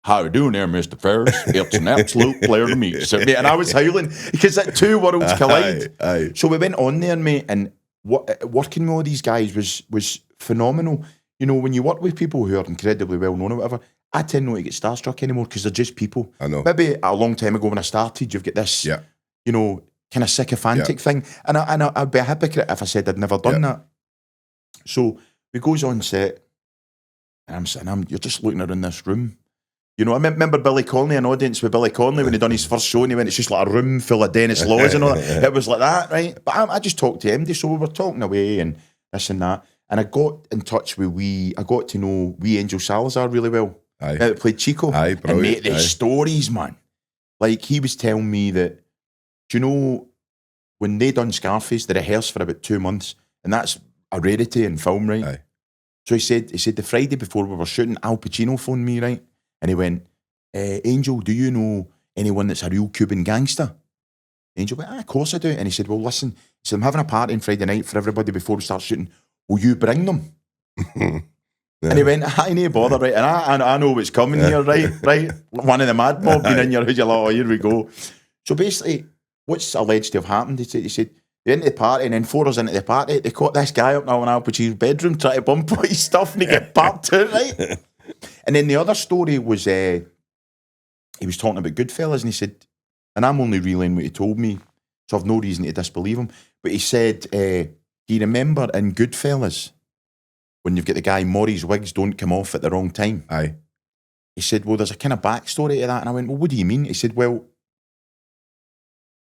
how you doing there, Mr. Ferris? It's an absolute pleasure to meet you. So, mate, and I was howling because that two worlds collide. So we went on there, mate, and working with all these guys was phenomenal. You know, when you work with people who are incredibly well known or whatever, I tend not to get starstruck anymore because they're just people. I know. Maybe a long time ago when I started, you've got this, you know, kind of sycophantic thing, and I'd be a hypocrite if I said I'd never done that. So we goes on set, and I'm sitting, you're just looking around this room. You know, I remember Billy Connolly, an audience with Billy Connolly when he done his first show, and he went, it's just like a room full of Dennis Laws and all that. It was like that, right? But I just talked to MD, so we were talking away and this and that. And I got in touch with I got to know Angel Salazar really well. That played Chico. And mate, the stories, man. Like, he was telling me that, do you know, when they done Scarface, they rehearsed for about 2 months, and that's a rarity in film, right? So he said the Friday before we were shooting, Al Pacino phoned me, right? And he went, Angel, do you know anyone that's a real Cuban gangster? Angel went, of course I do. And he said, well, listen, I'm having a party on Friday night for everybody before we start shooting. Will you bring them? And he went, I ain't bother, right? And I know what's coming here, right? One of the mad mob being in your house, you're like, oh, here we go. So basically, what's alleged to have happened, he said, they're into the party, and then 4 hours into the party, they caught this guy up now in Al Pacino's bedroom trying to bump all his stuff, and he get parked out, right? And then the other story was, he was talking about Goodfellas, and he said, and I'm only relaying what he told me, so I've no reason to disbelieve him, but he said, do you remember in Goodfellas, when you've got the guy, Maury's wigs don't come off at the wrong time? He said, well, there's a kind of backstory to that. And I went, well, what do you mean? He said, well,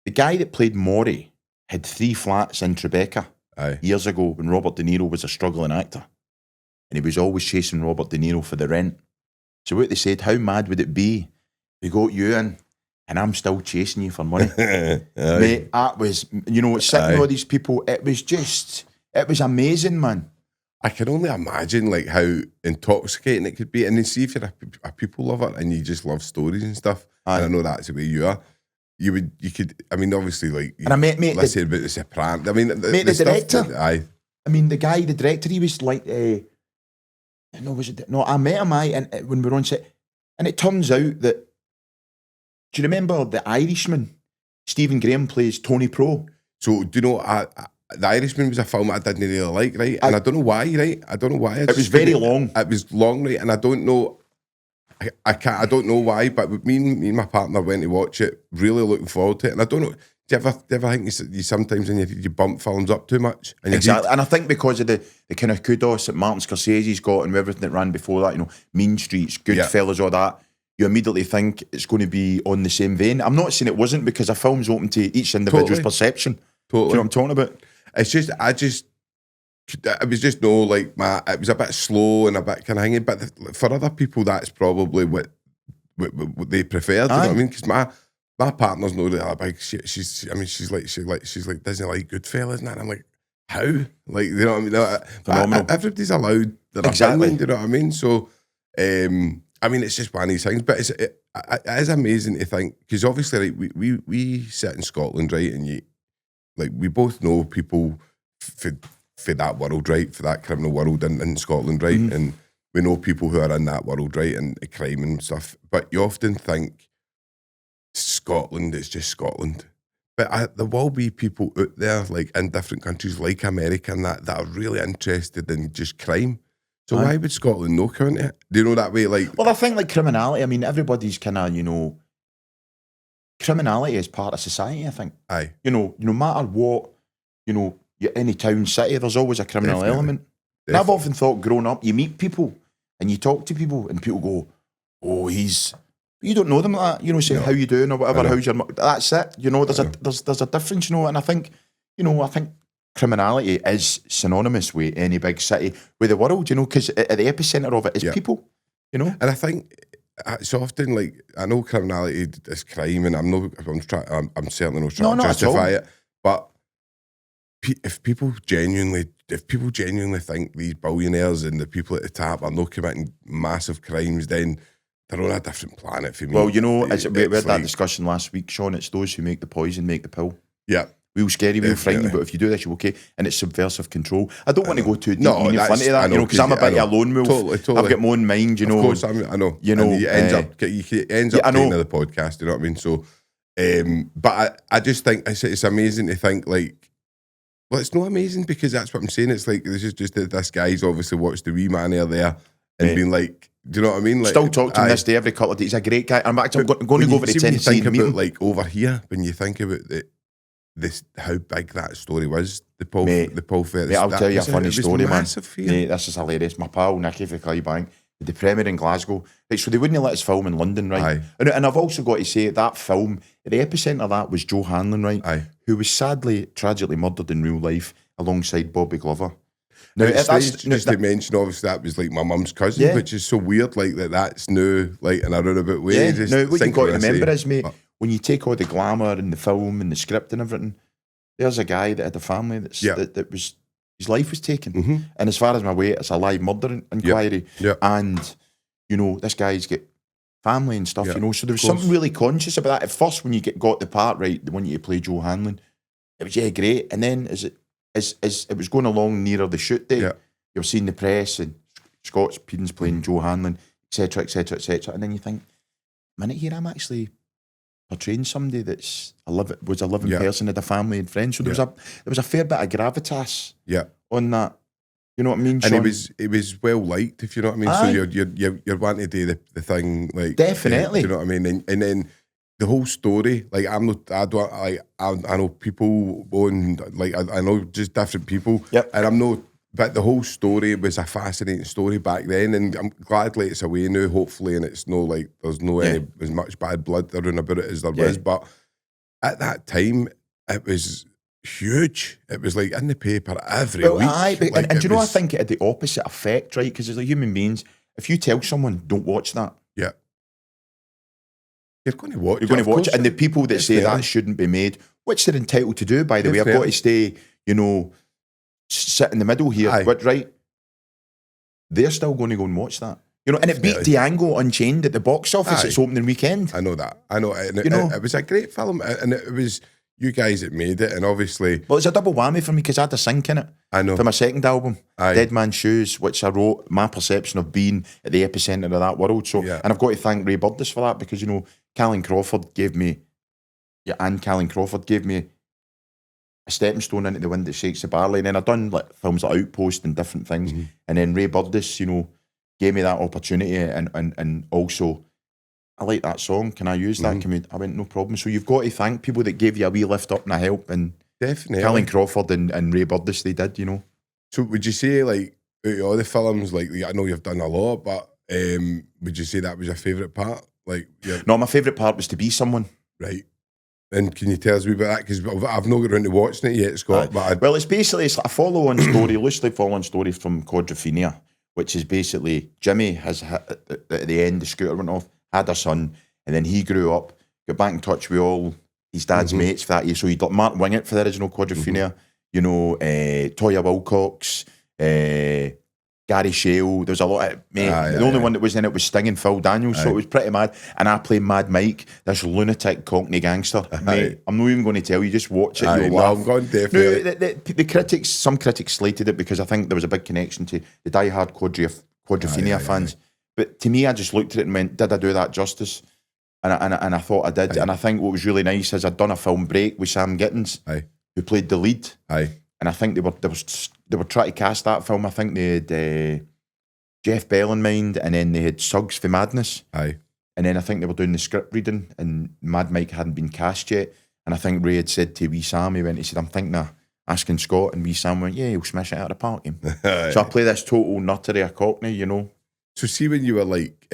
the guy that played Maury had 3 flats in Tribeca years ago when Robert De Niro was a struggling actor. And he was always chasing Robert De Niro for the rent. So what they said, how mad would it be? We got you in, and I'm still chasing you for money. Mate, that was, you know, sitting with all these people, it was amazing, man. I can only imagine like how intoxicating it could be. And then see if you're a people lover and you just love stories and stuff. And I know that's the way you are. You could, I mean, obviously, like, and I met let's say about the Sopranos. I mean, the director. I mean, the director, he was like, I met him, and when we were on set, and it turns out that, do you remember The Irishman? Stephen Graham plays Tony Pro. So, do you know, The Irishman was a film I didn't really like, right? And I don't know why, right? I don't know why. It was very long. It was long, right? And I don't know, I don't know why, but me and my partner went to watch it, really looking forward to it. And I don't know, do you ever think you sometimes when you bump films up too much? And exactly. And I think because of the kind of kudos that Martin Scorsese's got and everything that ran before that, you know, Mean Streets, Goodfellas, all that, you immediately think it's going to be on the same vein. I'm not saying it wasn't, because a film's open to each individual's perception. Totally. Do you know what I'm talking about? It's just, it was just it was a bit slow and a bit kind of hanging, but for other people, that's probably what they prefer. Do you know what I mean? Because my partner's not really big. She's like doesn't like Goodfellas, and I'm like, how? Like, you know what I mean? Phenomenal. Everybody's allowed their exactly. opinion. Do you know what I mean? So, I mean, it's just one of these things, but it is amazing to think, because obviously, like, we sit in Scotland, right, and we both know people for that world, right, for that criminal world in Scotland, right, and we know people who are in that world, right, and crime and stuff, but you often think Scotland is just Scotland. But there will be people out there, like, in different countries, like America and that are really interested in just crime. So why would Scotland not come into it? Do you know that way? Like, well, I think like criminality. I mean, everybody's kind of criminality is part of society. I think. Aye. No matter what, you're any town, city, there's always a criminal element. And Definitely. I've often thought, growing up, you meet people and you talk to people, and people go, "Oh, you don't know them like that." Say, "How you doing?" or whatever. How's your? That's it. There's a difference. And I think, criminality is synonymous with any big city, with the world, because at the epicenter of it is people, And I think it's often like, I know criminality is crime, and I'm certainly not trying to justify it, but if people genuinely think these billionaires and the people at the top are not committing massive crimes, then they're on a different planet for me. Well, we had that discussion last week, Sean. It's those who make the poison make the pill. Yeah. We'll scare you, we'll frighten you, but if you do this, you're okay. And it's subversive control. I don't want to go too deep in front of that, because I'm a bit of a lone wolf. Totally. I've got my own mind, Of course, I know. And you ends up getting the podcast, you know what I mean? So, but I just think it's amazing to think, like, well, it's not amazing, because that's what I'm saying. It's like, this is just that this guy's obviously watched the wee man there and been like, do you know what I mean? Like, still talk to him this day every couple of days. He's a great guy. I'm going to go over to Tennessee and meet him. Like, over here, when you think about how big that story was, the Paul Ferris. I'll tell you a funny story, man. Mate, this is hilarious. My pal Nicky for Clydebank did the premiere in Glasgow. Right, so they wouldn't let us film in London, right? And I've also got to say that film, at the epicentre of that was Joe Hanlon, right? Who was sadly, tragically murdered in real life alongside Bobby Glover. Now, just to mention, obviously, that was like my mum's cousin, which is so weird, like that's new, like in a roundabout way. Yeah. Now, what you've got to remember is, mate, when you take all the glamour and the film and the script and everything, there's a guy that had a family that was, his life was taken. And as far as my way, it's a live murder inquiry. And, this guy's got family and stuff, so there was something really conscious about that. At first, when you got the part right, the one you play Joe Hanlon, it was great. And then as it was going along nearer the shoot day, you were seeing the press and Scott Peden's playing Joe Hanlon, etc., etc., etc. And then you think, a minute here, I'm actually portraying somebody was a living person, had a family and friends. So there was a fair bit of gravitas on that. You know what I mean, Sean? And it was well liked, if you know what I mean. Aye. So you're wanting to do the thing, like, definitely. Do you know what I mean? And then the whole story, like, I know people on, like, I know just different people, and but the whole story was a fascinating story back then, and I'm glad, like, it's away now, hopefully, and it's no, like, there's no as much bad blood around about it as there was, but at that time, it was huge. It was, like, in the paper every week. And do you know, I think it had the opposite effect, right? Because as like human beings, if you tell someone, don't watch that, you're going to watch it. And the people that say that shouldn't be made, which they're entitled to do, by the way, I've got to stay, sit in the middle here, but they're still going to go and watch that. And it beat Django Unchained at the box office its opening weekend. I know that. And it was a great film, and it was you guys that made it, and obviously... Well, it's a double whammy for me, because I had to sink in it. I know. For my second album, Dead Man's Shoes, which I wrote, my perception of being at the epicentre of that world. So, and I've got to thank Ray Burdiss for that, because, Callan Crawford gave me a stepping stone into the wind that shakes the barley. And then I've done like films like Outpost and different things. And then Ray Burdiss, gave me that opportunity, and also, I like that song. Can I use that? I went, no problem. So you've got to thank people that gave you a wee lift up and a help. And definitely, Callan Crawford and Ray Burdiss, they did, So would you say, like, out of all the films, like, I know you've done a lot, but would you say that was your favourite part? Like, no, my favourite part was to be someone. Right. And can you tell us a wee bit of that? Because I've not got around to watching it yet, Scott. Well, it's basically a follow-on story, loosely follow-on story from Quadrophenia, which is basically Jimmy has, at the end, the scooter went off, had a son, and then he grew up, got back in touch with all his dad's mates for that year. So he'd like Mark Wingett for the original Quadrophenia, Toya Wilcox, Gary Shale. There was a lot of, mate, the only one that was in it was Sting and Phil Daniels, so it was pretty mad. And I played Mad Mike, this lunatic Cockney gangster. Mate, I'm not even going to tell you, just watch it, you'll laugh. I'm going definitely. No, the critics, some critics slated it because I think there was a big connection to the die-hard Quadrophenia fans. But to me, I just looked at it and went, did I do that justice? And I thought I did. And I think what was really nice is I'd done a film break with Sam Gittins, who played the lead. And I think they were trying to cast that film. I think they had Jeff Bell in mind, and then they had Suggs for Madness. And then I think they were doing the script reading, and Mad Mike hadn't been cast yet. And I think Ray had said to wee Sam, he said, I'm thinking of asking Scott, and wee Sam went, yeah, he'll smash it out of the park. So I play this total nuttery of Cockney, you know. So see when you were like,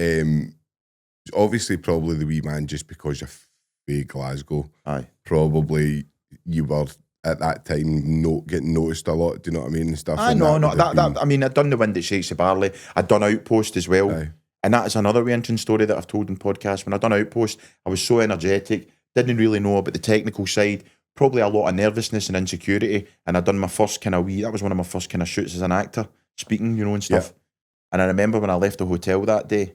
obviously probably the wee man just because you're from Glasgow. Probably you were at that time getting noticed a lot, do you know what I mean? And stuff. I mean, I'd done The Wind That Shakes the Barley. I'd done Outpost as well. And that is another interesting story that I've told in podcasts. When I'd done Outpost, I was so energetic, didn't really know about the technical side, probably a lot of nervousness and insecurity. And I'd done my first that was one of my first kind of shoots as an actor, speaking, you know, and stuff. And I remember when I left the hotel that day,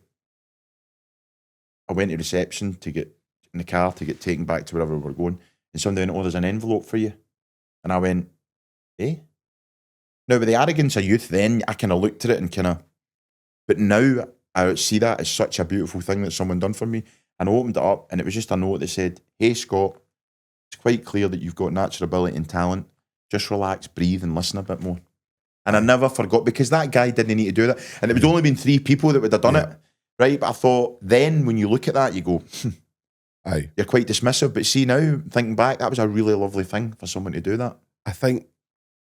I went to reception to get in the car to get taken back to wherever we were going. And somebody went, oh, there's an envelope for you. And I went, eh? Now, with the arrogance of youth then, I kind of looked at it and but now I see that as such a beautiful thing that someone done for me. And I opened it up and it was just a note that said, hey, Scott, it's quite clear that you've got natural ability and talent. Just relax, breathe and listen a bit more. And I never forgot, because that guy didn't need to do that. And it would only been 3 people that would have done it, right? But I thought then when you look at that, you go, you're quite dismissive. But see now, thinking back, that was a really lovely thing for someone to do that. I think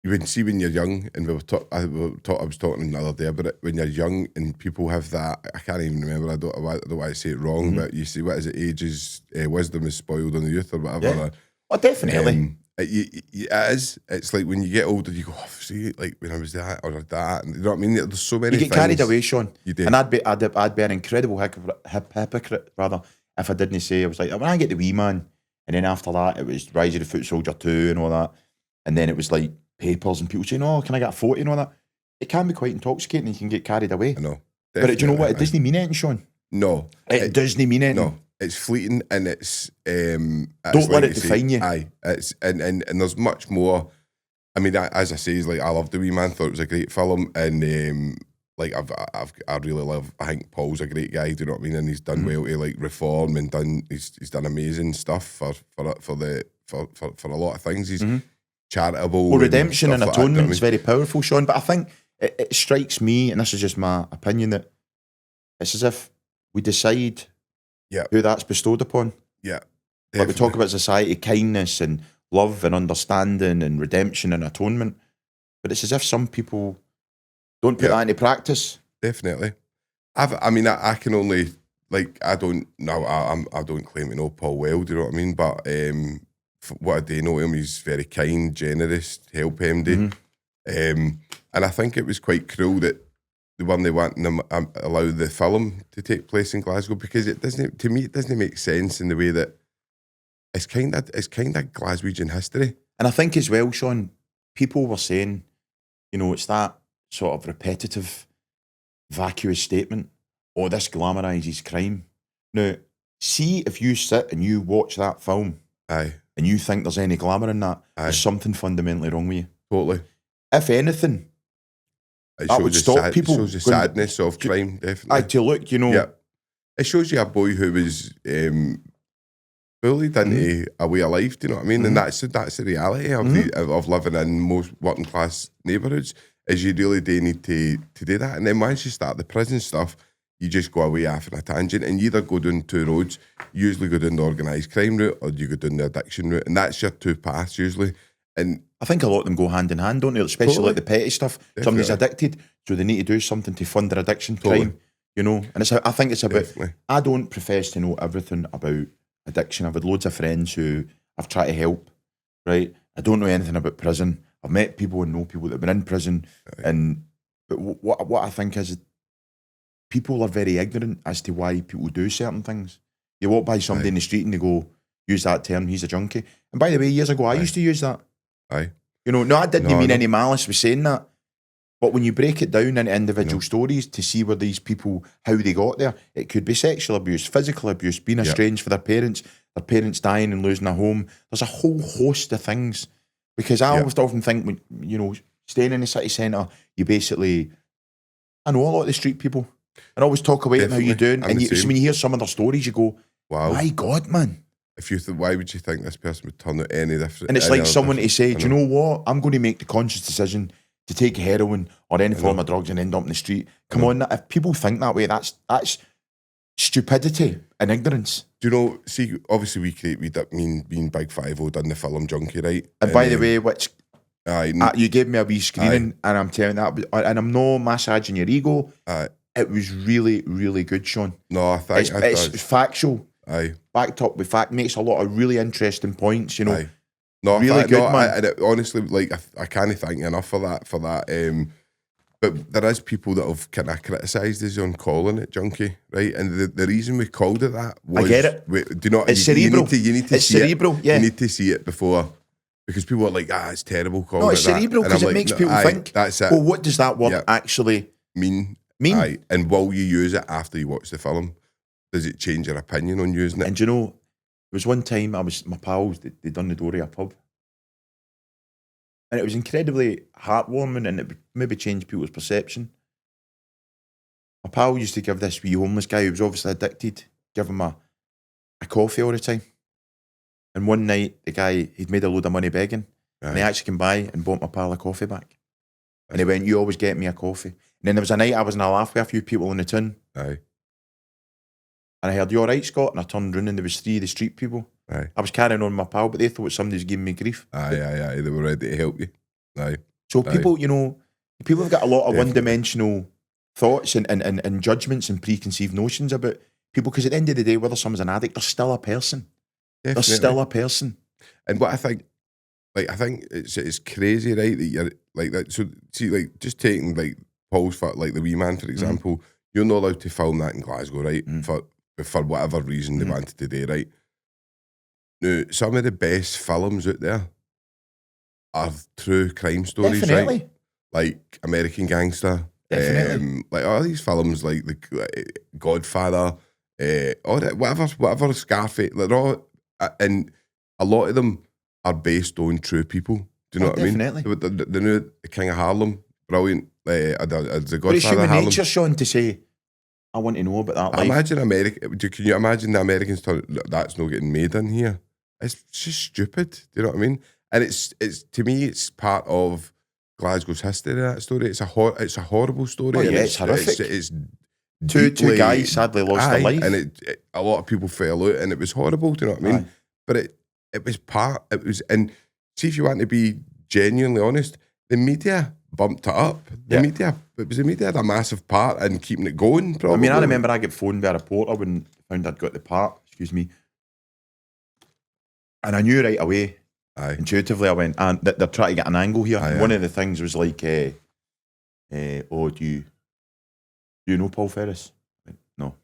when you're young, and I was talking the other day about it, when you're young and people have that, I can't even remember, I don't want to say it wrong, but you see, what is it, ages, wisdom is spoiled on the youth or whatever. Yeah. Oh, definitely. It is. It's like when you get older, you go, oh, see, like when I was that or that, and you know what I mean? There's so many things. You get carried away, Sean. You do. And I'd be an incredible hypocrite, rather, if I didn't say, I was like, when I get the wee man, and then after that, it was Rise of the Footsoldier 2 and all that, and then it was like papers and people saying, oh, can I get a photo and all that? It can be quite intoxicating and you can get carried away. I know. But do you know what? It doesn't mean anything, Sean. No. It doesn't mean anything. No. It's fleeting and it's don't let it define you. It's and there's much more. I mean, as I say, is like I loved The Wee Man, thought it was a great film, and like I really love. I think Paul's a great guy. Do you know what I mean? And he's done well to like reform and he's done amazing stuff for a lot of things. He's charitable. Well, redemption and atonement is like very powerful, Sean. But I think it strikes me, and this is just my opinion, that it's as if we decide. Who that's bestowed upon. Yeah. Like we talk about society, kindness and love and understanding and redemption and atonement. But it's as if some people don't put that into practice. Definitely. I can only, like, I don't claim to know Paul well, do you know what I mean? But what I do know him, he's very kind, generous, help MD. And I think it was quite cruel that they want them allow the film to take place in Glasgow, because it doesn't make sense in the way that it's kind of Glaswegian history. And I think as well, Sean, people were saying, you know, it's that sort of repetitive, vacuous statement, oh, this glamorises crime. Now, see if you sit and you watch that film and you think there's any glamour in that, there's something fundamentally wrong with you. Totally. If anything, that would stop people. It shows the sadness of crime, definitely. To look, you know. Yeah. It shows you a boy who was bullied into a way of life, do you know what I mean? And that's the reality of living in most working class neighbourhoods, is you really do need to do that. And then once you start the prison stuff, you just go away off on a tangent, and you either go down 2 roads. You usually go down the organised crime route, or you go down the addiction route, and that's your 2 paths usually. And I think a lot of them go hand in hand, don't they? Especially like the petty stuff. Definitely. Somebody's addicted, so they need to do something to fund their addiction crime, you know. And I think it's about, I don't profess to know everything about addiction. I've had loads of friends who I've tried to help, right? I don't know anything about prison. I've met people and know people that have been in prison. But what I think is people are very ignorant as to why people do certain things. You walk by somebody in the street and they go, use that term, he's a junkie. And by the way, years ago, I used to use that. You know, no, I didn't mean any malice with saying that. But when you break it down into individual stories to see where these people, how they got there, it could be sexual abuse, physical abuse, being estranged for their parents dying and losing a home. There's a whole host of things. Because I always often think, when, you know, staying in the city centre, you basically, I know a lot of the street people, and always talk about how you're doing. And so when you hear some of their stories, you go, wow, my God, man. If you why would you think this person would turn out any different? And it's like someone to say, do you know what? I'm going to make the conscious decision to take heroin or any form of drugs and end up in the street. Come on, if people think that way, that's stupidity and ignorance. Do you know, see, obviously being Big 5-0 done the film Junkie, right? And by the way, which you gave me a wee screening, and I'm telling that, and I'm no massaging your ego. It was really, really good, Sean. No, I think it's factual. Backed up with fact, makes a lot of really interesting points, you know. No, really good, man. And it, honestly, like I can't thank you enough for that. But there is people that have kind of criticised us on calling it Junkie, right? And the reason we called it that was, I get it. Do you know? It's cerebral. You need to it's see cerebral. it. Yeah. You need to see it before, because people are like, it's terrible calling it that. No, it's cerebral because it makes people think. That's it. Well, what does that word actually mean? Aye. And will you use it after you watch the film? Does it change your opinion on using it? And you know, there was one time my pals, they done the door of a pub. And it was incredibly heartwarming, and it would maybe change people's perception. My pal used to give this wee homeless guy who was obviously addicted, give him a coffee all the time. And one night, the guy, he'd made a load of money begging, and he actually came by and bought my pal a coffee back. And he went, you always get me a coffee. And then there was a night I was in a laugh with a few people in the town. Aye. And I heard, you all right, Scott? And I turned round and there was 3 of the street people. Aye. I was carrying on with my pal, but they thought somebody was giving me grief. Aye. They were ready to help you. Aye. So people, you know, people have got a lot of one-dimensional thoughts and judgments and preconceived notions about people, because at the end of the day, whether someone's an addict, they're still a person. Definitely. They're still a person. And what I think it's crazy, right, that you're like that. So see, like, just taking like Paul's for like the wee man, for example, you're not allowed to film that in Glasgow, right? For whatever reason they wanted to do, right? Now, some of the best films out there are true crime stories, Definitely. right? Like American Gangster, like all these films, like the Godfather, all that, whatever Scarface, they're all, and a lot of them are based on true people. Do you know what I mean? The new King of Harlem, brilliant. The Godfather. But it's human nature, Sean, to say, I want to know about that life. Imagine can you imagine the Americans telling that's not getting made in here? It's just stupid. Do you know what I mean? And it's to me, it's part of Glasgow's history. That story. It's a horrible story. Oh, yeah, and it's horrific. It's two guys sadly lost their life, and a lot of people fell out, and it was horrible. Do you know what I mean? But it was, and see, if you want to be genuinely honest, the media bumped it up. It was the media had a massive part in keeping it going, probably. I mean, I remember I got phoned by a reporter when I found I'd got the part, and I knew right away, intuitively, I went, and they're trying to get an angle here. One of the things was like, do you know Paul Ferris? I went, no.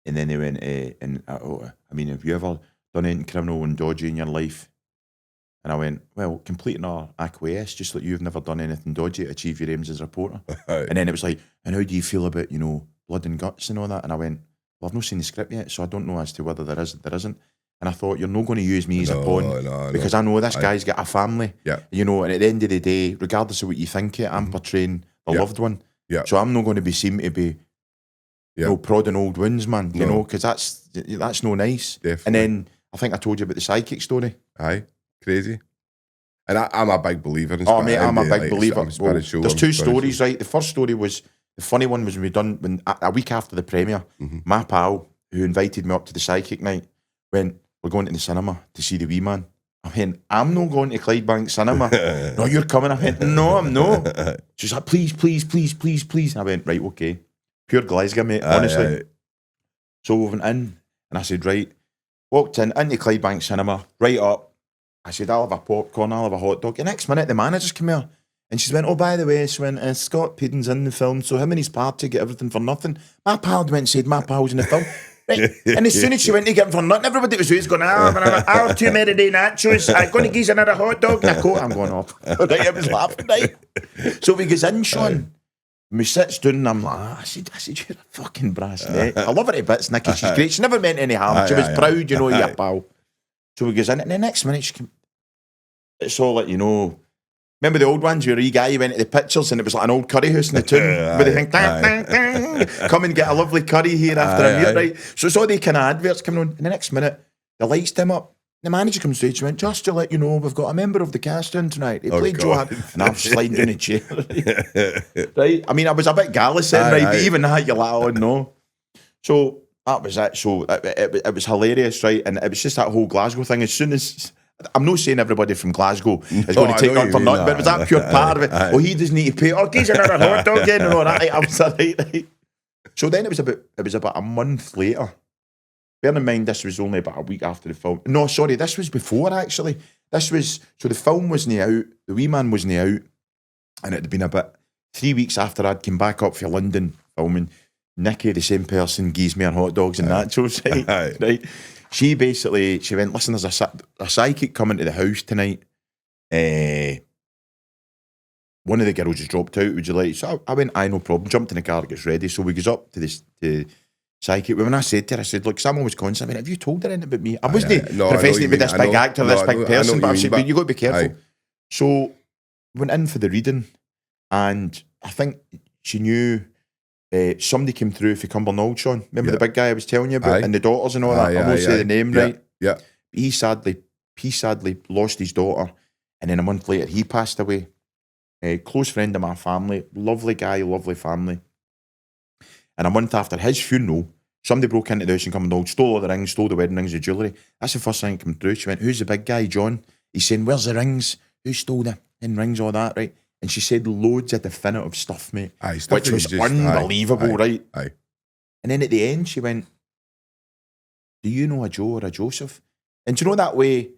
And then they went, I mean, have you ever done anything criminal and dodgy in your life? And I went, well, completing our acquiesce, just like you've never done anything dodgy to achieve your aims as a reporter. And then it was like, and how do you feel about, blood and guts and all that? And I went, well, I've not seen the script yet, so I don't know as to whether there is or there isn't. And I thought, you're not going to use me as a pawn, because I know this guy's got a family, and at the end of the day, regardless of what you think I'm portraying a loved one. So I'm not going to be seen to be prodding old wounds, man, you know, because that's no nice. Definitely. And then I think I told you about the psychic story. Aye. Crazy. And I'm a big believer in Oh, mate, I'm a big believer. Well, there's 2 stories, right? The first story was, the funny one was when a week after the premiere, my pal, who invited me up to the psychic night, went, we're going to the cinema to see the wee man. I went, I'm not going to Clydebank Cinema. No, you're coming. I went, no, I'm not. She's like, please. And I went, right, okay. Pure Glasgow, mate, honestly. So we went in, and I said, right, walked into Clydebank Cinema, right up. I said, I'll have a popcorn, I'll have a hot dog. The next minute, the manager's come here. And she went, oh, by the way, she went, Scott Peden's in the film, so him and his party get everything for nothing. My pal went and said, my pal's in the film. Right? And as soon as she went to get him for nothing, everybody was going, I'll have 2 Merida nachos, I'm going to give another hot dog and a Coke. I'm going off. Right? I was laughing, right? So we goes in, Sean. We sits down and I'm like, I said, you're a fucking brass neck. I love her to bits, Nicky. She's great. She never meant any harm. She was proud, you know, your pal. So we goes in, and the next minute she came, it's all like, you know, remember the old ones where you went to the pictures and it was like an old curry house in the town where they think, come and get a lovely curry here after a meal, right? So it's all the kind of adverts coming on. And the next minute, the lights dim up. The manager comes through, she went, just to let you know, we've got a member of the cast in tonight. He played Joe. And I'm sliding down the chair. Right? I mean, I was a bit gallus then, right? But even that, you're like, oh no. So that was it. So it was hilarious, right? And it was just that whole Glasgow thing. As soon as, I'm not saying everybody from Glasgow is going to take on for nothing, but it was that pure part of it. Oh, he doesn't need to pay. Oh, he's another hot dog again and all that. I was like, right. So then it was about a month later. Bear in mind, this was only about a week after the film. No, sorry, this was before, actually. So the film wasn't out, the wee man wasn't out, and it had been about 3 weeks after I'd come back up for London filming. Nikki, the same person, gives me her hot dogs and nachos, right? She went, listen, there's a psychic coming to the house tonight. One of the girls just dropped out, would you like? So I went, no problem, jumped in the car, gets ready. So we goes up to this, psychic. When I said to her, I said, look, someone was calling. I mean, have you told her anything about me? I wasn't professing to be this big actor, this big person, but I said, but you got to be careful. So went in for the reading, and I think she knew somebody came through for Cumbernauld, Sean. Remember the big guy I was telling you about, and the daughters and all that? I won't say the name, right? Yeah. He sadly lost his daughter, and then a month later he passed away. A close friend of my family, lovely guy, lovely family. And a month after his funeral, somebody broke into the house and Cumbernauld, stole all the rings, stole the wedding rings, the jewellery. That's the first thing that came through. She went, who's the big guy, John? He's saying, where's the rings? Who stole them? And rings, all that, right? And she said loads of definitive stuff, mate. Which was unbelievable, right? And then at the end, she went, do you know a Joe or a Joseph? And do you know that way,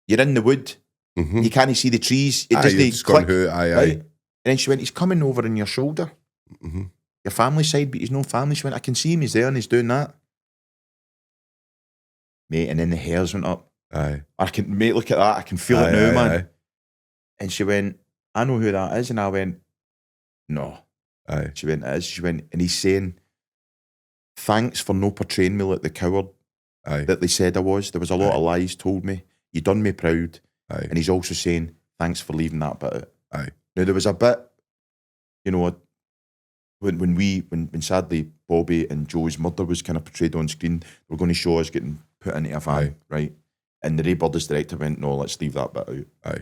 you're in the wood, you can't see the trees, it doesn't click, right? And then she went, he's coming over on your shoulder. Your family side, but he's no family. She went, I can see him, he's there and he's doing that. Mate, and then the hairs went up. Mate, look at that, I can feel it now, man. And she went, I know who that is. And I went, no. She went, it is. She went, and he's saying, thanks for no portraying me like the coward that they said I was. There was a lot of lies told me. You done me proud. And he's also saying, thanks for leaving that bit out. Now, there was a bit, you know, when sadly Bobby and Joe's murder was kind of portrayed on screen, they were going to show us getting put into a van, right? And the Ray Burdiss director went, no, let's leave that bit out.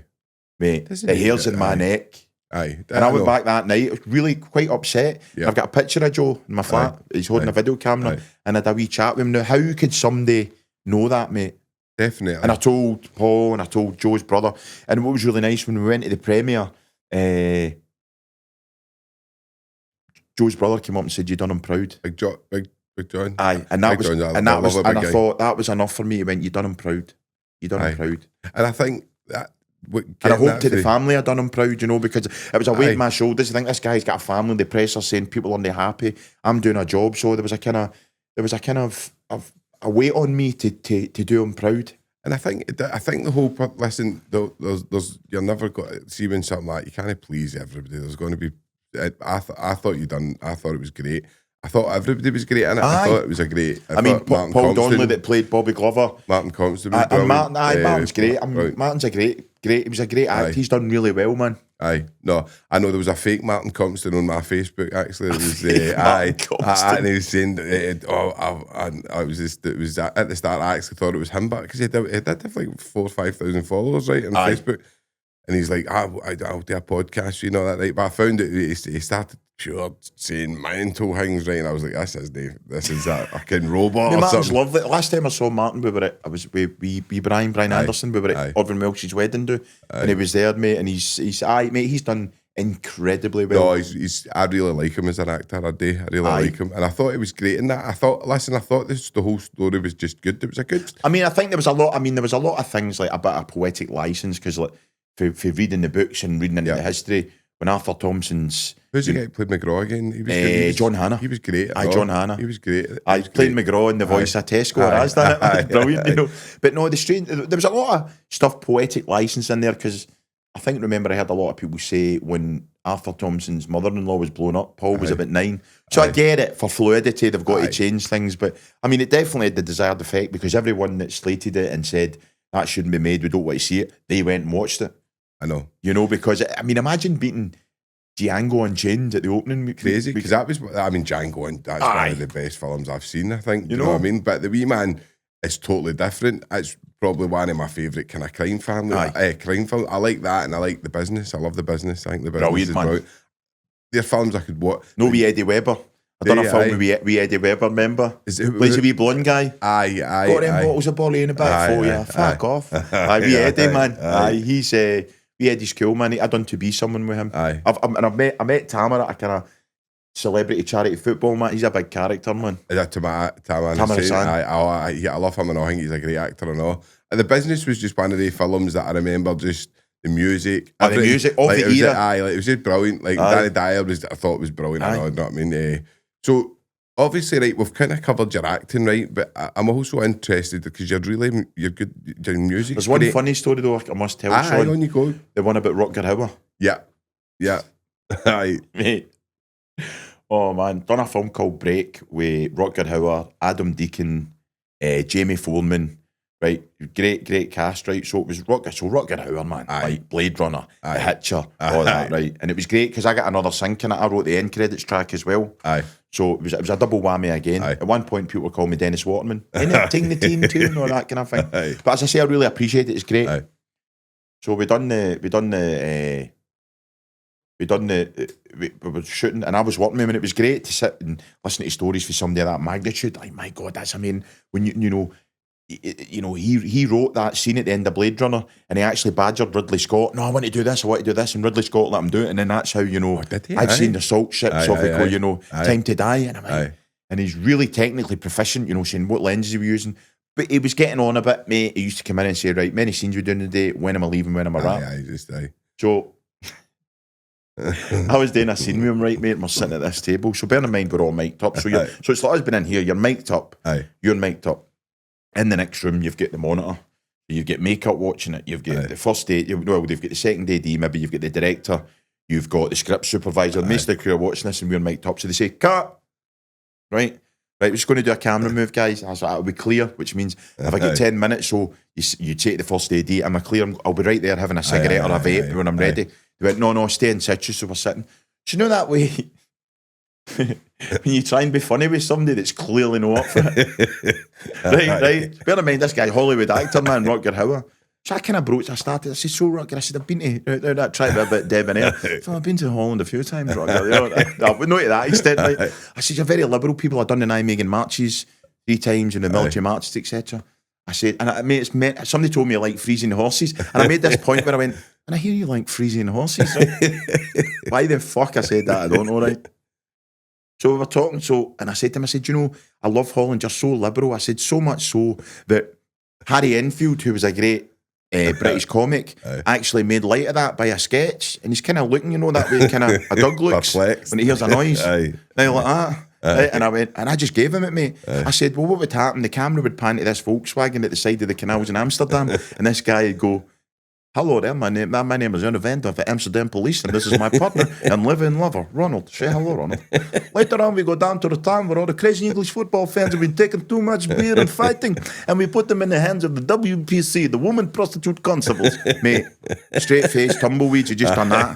Mate, the hairs in my neck. And I went back that night, I was really quite upset. I've got a picture of Joe in my flat. He's holding a video camera, and I had a wee chat with him. Now, how could somebody know that, mate? Definitely. And I told Paul and I told Joe's brother. And what was really nice, when we went to the premiere, Joe's brother came up and said, you done him proud. Big John. And I thought that was enough for me. He went, you done him proud. You done him proud. And I think that, and I hope to the family I done him proud, you know, because it was a weight on my shoulders. I think this guy's got a family. The press are saying people aren't happy. I'm doing a job, so there was a kind of a weight on me to do him proud. And I think the whole listen, there's you're never got to see when something like you can't please everybody. There's going to be. I thought it was great. I thought everybody was great in it. I thought it was a great. Paul Donnelly that played Bobby Glover. Martin Compton. Martin's great. Martin's a great. He was a great actor. He's done really well, man. No, I know there was a fake Martin Compton on my Facebook. Actually, it was and he was saying, it was at the start. I actually thought it was him, but because he did have like 4,000 or 5,000 followers, right, on Facebook. And he's like, I'll do a podcast, you know that, right? But I found it, he started pure saying mental things, right? And I was like, this is a fucking robot. Martin's lovely. Last time I saw Martin, I was with Brian Anderson, we were at Irvin Welsh's wedding and he was there, mate, and he's done incredibly well. No, I really like him as an actor. I really like him, and I thought it was great in that. I thought the whole story was just good. It was a good. I mean, I think there was a lot of things like a bit of poetic license, because like for reading the books and reading into the history, when Arthur Thompson's... Who's the guy who played McGraw again? He was John Hannah. He was great. John Hannah. He was great. I played McGraw in the voice of Tesco or Asda. It was brilliant, you know. But no, there was a lot of stuff, poetic license in there, because I remember I heard a lot of people say when Arthur Thompson's mother-in-law was blown up, Paul was about 9. So I get it, for fluidity, they've got to change things. But, I mean, it definitely had the desired effect, because everyone that slated it and said, that shouldn't be made, we don't want to see it, they went and watched it. I know. You know, because, I mean, imagine beating Django Unchained at the opening. Crazy, because that was, I mean, Django, and that's one of the best films I've seen, I think. You know what I mean? But The Wee Man is totally different. It's probably one of my favourite kind of crime films. I like that, and I like The Business. I love The Business. I think The Business is brilliant. They're films I could watch. No, wee Eddie Webber. I done a film with wee Eddie Webber, remember? Plays a wee blonde guy. Aye. Got them bottles of Barley in the back for you. Fuck off. Wee Eddie, man. He's... wee Eddie's cool, man. I done To Be Someone with him. I met Tamara, a kind of celebrity charity football, man. He's a big character, man. Is that Tamara San? I love him, and I think he's a great actor and all. And The Business was just one of the films that I remember, just the music. The music of the era. It was just brilliant. Like Danny Dyer I thought was brilliant. You know what I mean? So obviously, right, we've kind of covered your acting, right? But I'm also interested because you're good. Your music. There's one funny story though I must tell. Sean. On you go. The one about Rutger Hauer. Yeah. Aye, mate. Oh man, done a film called Break with Rutger Hauer, Adam Deacon, Jamie Foreman. Right, great cast, right? So it was Rutger Hauer, man, like Blade Runner, The Hitcher, all that, right? And it was great because I got another sync in it. I wrote the end credits track as well. So it was a double whammy again. At one point, people were calling me Dennis Waterman, anything the team too, and all that kind of thing. But as I say, I really appreciate it. It's great. So we were shooting, and I was working with him, and it was great to sit and listen to stories for somebody of that magnitude. Like, my God, that's, I mean, when you know, he wrote that scene at the end of Blade Runner, and he actually badgered Ridley Scott. No, I want to do this, and Ridley Scott let him do it, and then that's how, I've seen the salt ships of it, Time to Die, and I'm like, and he's really technically proficient, saying what lenses he was using. But he was getting on a bit, mate. He used to come in and say, right, many scenes we're doing today, when am I leaving, when am I wrapping? So I was doing a scene with him, right, mate, and we're sitting at this table. So bear in mind, we're all mic'd up. So it's like us being in here, you're mic'd up, you're mic'd up. In the next room, you've got the monitor, you've got makeup watching it, you've got the first day, they've got the second AD, maybe you've got the director, you've got the script supervisor. Most of the crew are watching this, and we're mic'd up. So they say, cut, right, we're just going to do a camera move, guys. I was like, it'll be clear, which means if I get 10 minutes, so you take the first AD, am I clear? I'll be right there having a cigarette or a vape when I'm ready. They went, no, stay in situ. So we're sitting. Do you know that way? When you try and be funny with somebody that's clearly not up for it. Right. Bear in mind, this guy, Hollywood actor, man, Rutger Hauer. So I kind of broached, I started, I said, so Rutger, I said, I've been to, that tried to be a bit debonair. So I've been to Holland a few times, Rutger. No, not to that extent. Right? I said, you're very liberal people. I've done the Nijmegen marches 3 times, and the military marches, etc. I said, and somebody told me I like freezing horses, and I made this point where I went, and I hear you like freezing horses. Right? Why the fuck I said that, I don't know, right? So we were talking, and I said to him, I said, I love Holland, you're so liberal. I said, so much so that Harry Enfield, who was a great British comic, actually made light of that by a sketch, and he's kind of looking, that way kind of a dog looks when he hears a noise. Now like that. And I went, and I just gave him it, mate. I said, well, what would happen? The camera would pan to this Volkswagen at the side of the canals in Amsterdam, and this guy would go, hello there, my name is Unavenda of the Amsterdam Police, and this is my partner and live-in lover, Ronald. Say hello, Ronald. Later on, we go down to the town where all the crazy English football fans have been taking too much beer and fighting, and we put them in the hands of the WPC, the Women Prostitute Constables. Mate, straight face, tumbleweeds, you just done that.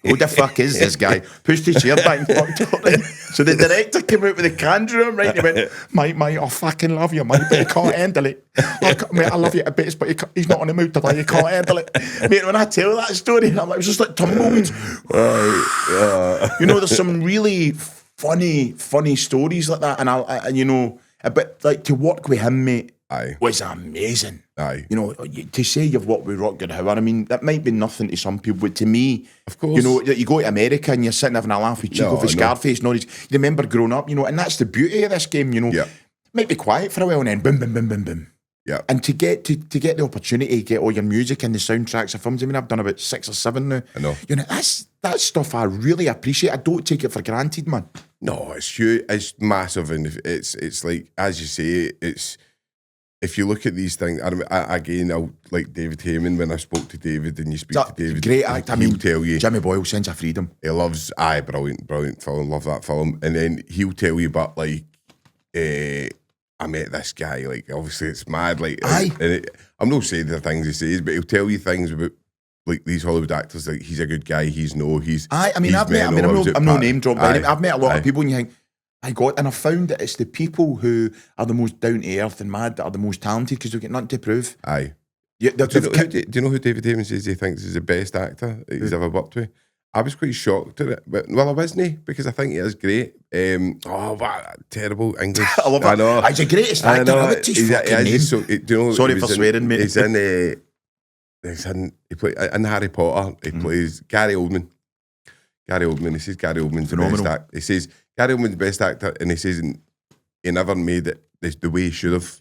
Who the fuck is this guy? Pushed his chair back and fucked up. Right? So the director came out with a can drum, right? He went, mate, I fucking love you, mate, but you can't handle it. Mate, I love you a bit, but he's not on the mood today, you can't handle it. Mate, when I tell that story, I'm like, it was just like tumbleweeds. There's some really funny stories like that, and but like to work with him, mate, was amazing. To say you've worked with Rutger Hauer, I mean, that might be nothing to some people, but to me, of course, you go to America and you're sitting having a laugh with Chico for Scarface, you remember growing up, and that's the beauty of this game, It might be quiet for a while and then boom, boom, boom, boom, boom. Yeah. And to get the opportunity to get all your music and the soundtracks of films, I mean, I've done about 6 or 7 now. I know. You know, that's stuff I really appreciate. I don't take it for granted, man. No, it's huge. It's massive, and it's like, as you say, it's, if you look at these things, I'll like David Heyman. When I spoke to David, and you speak to David, great act. I mean, he'll tell you, Jimmy Boyle, Sense of Freedom. he loves, brilliant film, love that film. And then he'll tell you about like, I met this guy, like, obviously it's mad, like, I'm not saying the things he says, but he'll tell you things about like these Hollywood actors, like, he's a good guy, I'm no name drop, but I've met a lot of people, and you think, and I've found that it's the people who are the most down to earth and mad that are the most talented, because they've got nothing to prove. Aye. Yeah, do you know who David Heyman says he thinks is the best actor he's ever worked with? I was quite shocked at it. Well, I wasn't, because I think he is great. Terrible English. I love it. I know. He's the greatest actor. I know. Sorry for swearing, mate. He played in Harry Potter. He plays Gary Oldman. He says Gary Oldman's the best actor. He says Gary Oldman's the best actor, and he says he never made it the way he should have.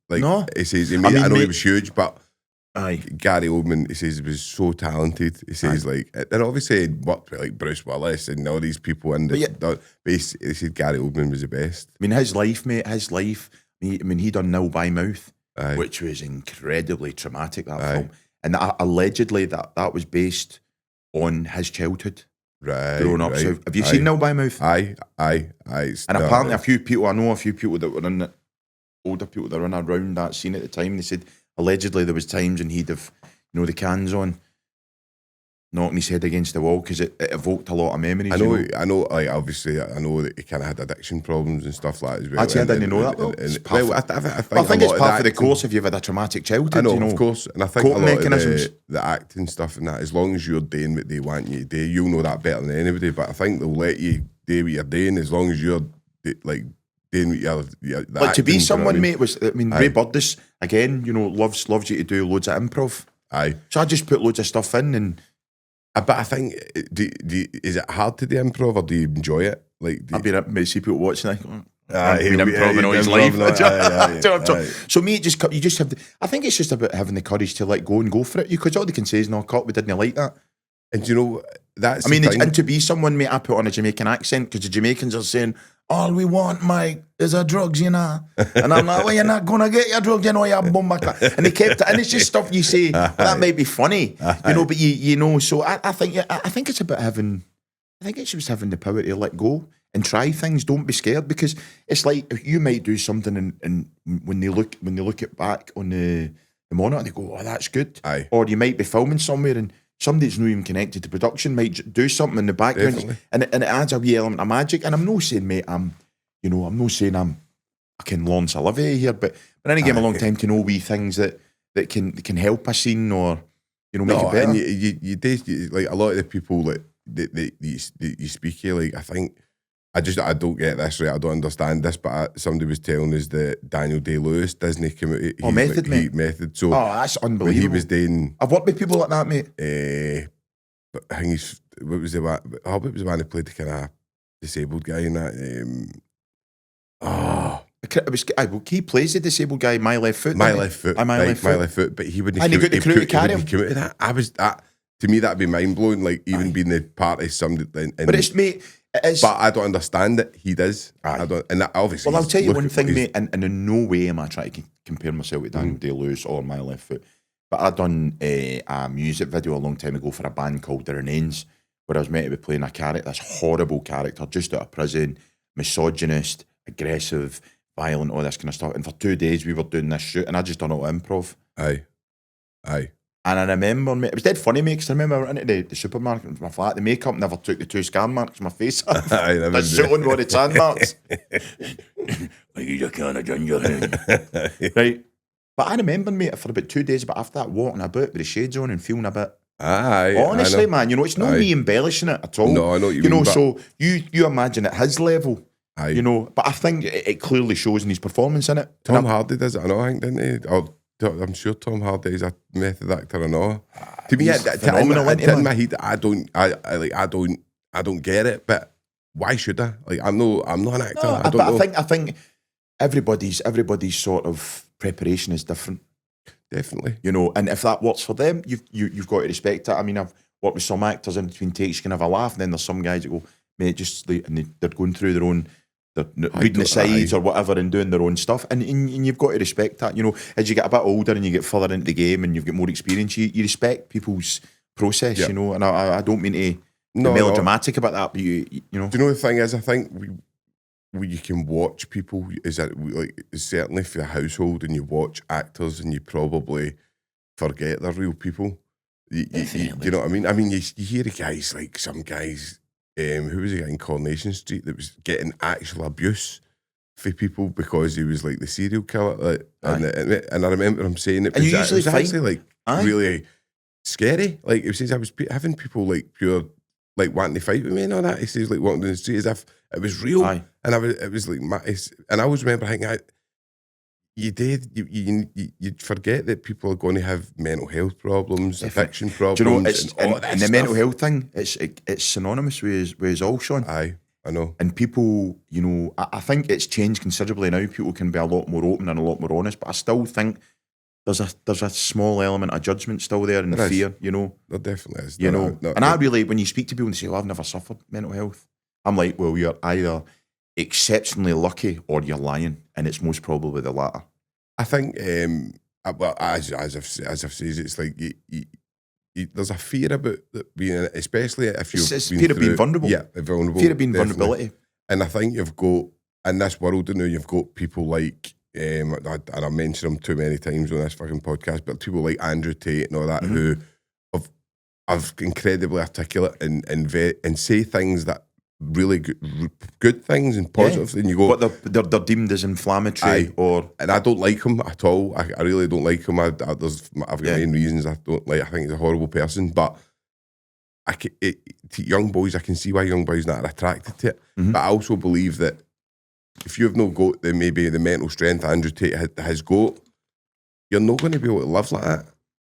No. He says, I know he was huge, but Gary Oldman, he says, he was so talented. He says, and obviously he worked with like Bruce Willis and all these people, and he said Gary Oldman was the best. I mean, his life, mate, he done Nil by Mouth, which was incredibly traumatic, that film. And allegedly that was based on his childhood. Right. Growing up. So have you seen Nil by Mouth? Aye. And apparently I know a few people that were in it, older people that were in around that scene at the time, they said allegedly there was times when he'd have, the cans on, knocking his head against the wall, because it evoked a lot of memories. I know. Like, obviously, I know that he kind of had addiction problems and stuff like that as well. Actually, I didn't know that. I think it's part of the course if you've had a traumatic childhood. I know, of course, and I think a lot mechanisms. Of the acting stuff and that, as long as you're doing what they want you to do, you'll know that better than anybody. But I think they'll let you do what you're doing as long as you're like doing what you're like to be someone, mate. Ray Burgess again. Loves you to do loads of improv. Aye. So I just put loads of stuff in and. But I think, is it hard to do improv, or do you enjoy it? Like, I've been up, see people watching, like, been improv all his life. So me, you just have I think it's just about having the courage to let go and go for it. Because all they can say is, no, cut, we didn't like that. And that's and to be someone, mate, I put on a Jamaican accent, because the Jamaicans are saying, all we want, Mike, is our drugs, And I'm like, well, you're not going to get your drugs, you're bumbaka. And they kept it, and it's just stuff you say, that might be funny, but so I think it's about having, it's just having the power to let go and try things. Don't be scared, because it's like, you might do something and when they look it back on the monitor, they go, oh, that's good. Aye. Or you might be filming somewhere and somebody that's not even connected to production might do something in the background, and it adds a wee element of magic. And I'm not saying, mate, I'm not saying I'm fucking Lawrence Olivier here, but I only gave him a long time to know wee things that can help a scene or make it better. And you do, like, a lot of the people that you speak here, like, I think I don't get this right. I don't understand this, but somebody was telling us that Daniel Day-Lewis, Disney came out. Method, mate. Method. So that's unbelievable. When he was doing, I've worked with people like that, mate. But I think what was the one who played the kind of disabled guy in that? He plays the disabled guy. My left foot. My left foot. But he wouldn't. And he got the crew to carry him. Come out of that. To me, that'd be mind blowing. Like, even being the part of somebody. But it's, mate. But I don't understand it. He does. I don't, and that obviously. Well, I'll tell you one thing, mate, and in no way am I trying to compare myself with Daniel Day-Lewis or My Left Foot. But I done a music video a long time ago for a band called The Remains, where I was meant to be playing a character, this horrible character, just out of prison, misogynist, aggressive, violent, all this kind of stuff. And for 2 days we were doing this shoot, and I just done all improv. Aye. And I remember, mate, it was dead funny, mate, because I remember I went into the supermarket with my flat. The makeup never took the 2 scar marks on my face off. The suit on the tan marks. Like, you can't have done your thing. Right. But I remember, mate, for about 2 days, but after that, walking about with the shades on and feeling a bit. Honestly, man, it's not me embellishing it at all. No, I know what you mean. So you imagine at his level. But I think it clearly shows in his performance in it. Tom Hardy does it, I know, I think, didn't he? I'm sure Tom Hardy is a method actor, I know. To me, in my head, I don't get it. But why should I? Like, I'm not an actor. I don't know. I think everybody's sort of preparation is different. Definitely. You know, and if that works for them, you've got to respect it. I mean, I've worked with some actors in between takes, you can have a laugh, and then there's some guys that go, mate, just like, and they're going through their own, they're reading the sides or whatever and doing their own stuff, and you've got to respect that. You know, as you get a bit older and you get further into the game and you've got more experience, you respect people's process. You know, and I don't mean to be melodramatic about that, but you know. Do you know the thing is? I think you can watch people. Is that like certainly for a household, and you watch actors, and you probably forget they're real people. You know what I mean? I mean, you hear the guys, like some guys. Who was the guy in Coronation Street that was getting actual abuse for people because he was like the serial killer? Like, and I remember him saying it was actually like really scary. Like he says, I was having people like pure like wanting to fight with me and all that. He says like walking down the street as if it was real, and it was like, and I always remember thinking, you'd forget that people are going to have mental health problems, addiction problems. Do you know, and the mental health thing, it's synonymous with us all, Sean. Aye, I know. And people, you know, I think it's changed considerably now. People can be a lot more open and a lot more honest, but I still think there's a small element of judgment still there and fear, you know. There definitely is. You know, I really, when you speak to people and they say, "Oh, I've never suffered mental health," I'm like, well, you're either exceptionally lucky or you're lying, and it's most probably the latter. I think, well, as I've said, it's like there's a fear about being, especially if you've it's fear of being vulnerable. Yeah, vulnerable. Fear of being definitely. vulnerability. And I think you've got, in this world, you know, you've got people like, and I mentioned them too many times on this fucking podcast, but people like Andrew Tate and all that who are incredibly articulate and say things that really good things and positive, and you go, but they're deemed as inflammatory, and I don't like him at all. I really don't like him. I've got main reasons I don't like. I think he's a horrible person, but to young boys, I can see why young boys not attracted to it. But I also believe that if you've not got maybe the mental strength Andrew Tate has got, you're not going to be able to live like that.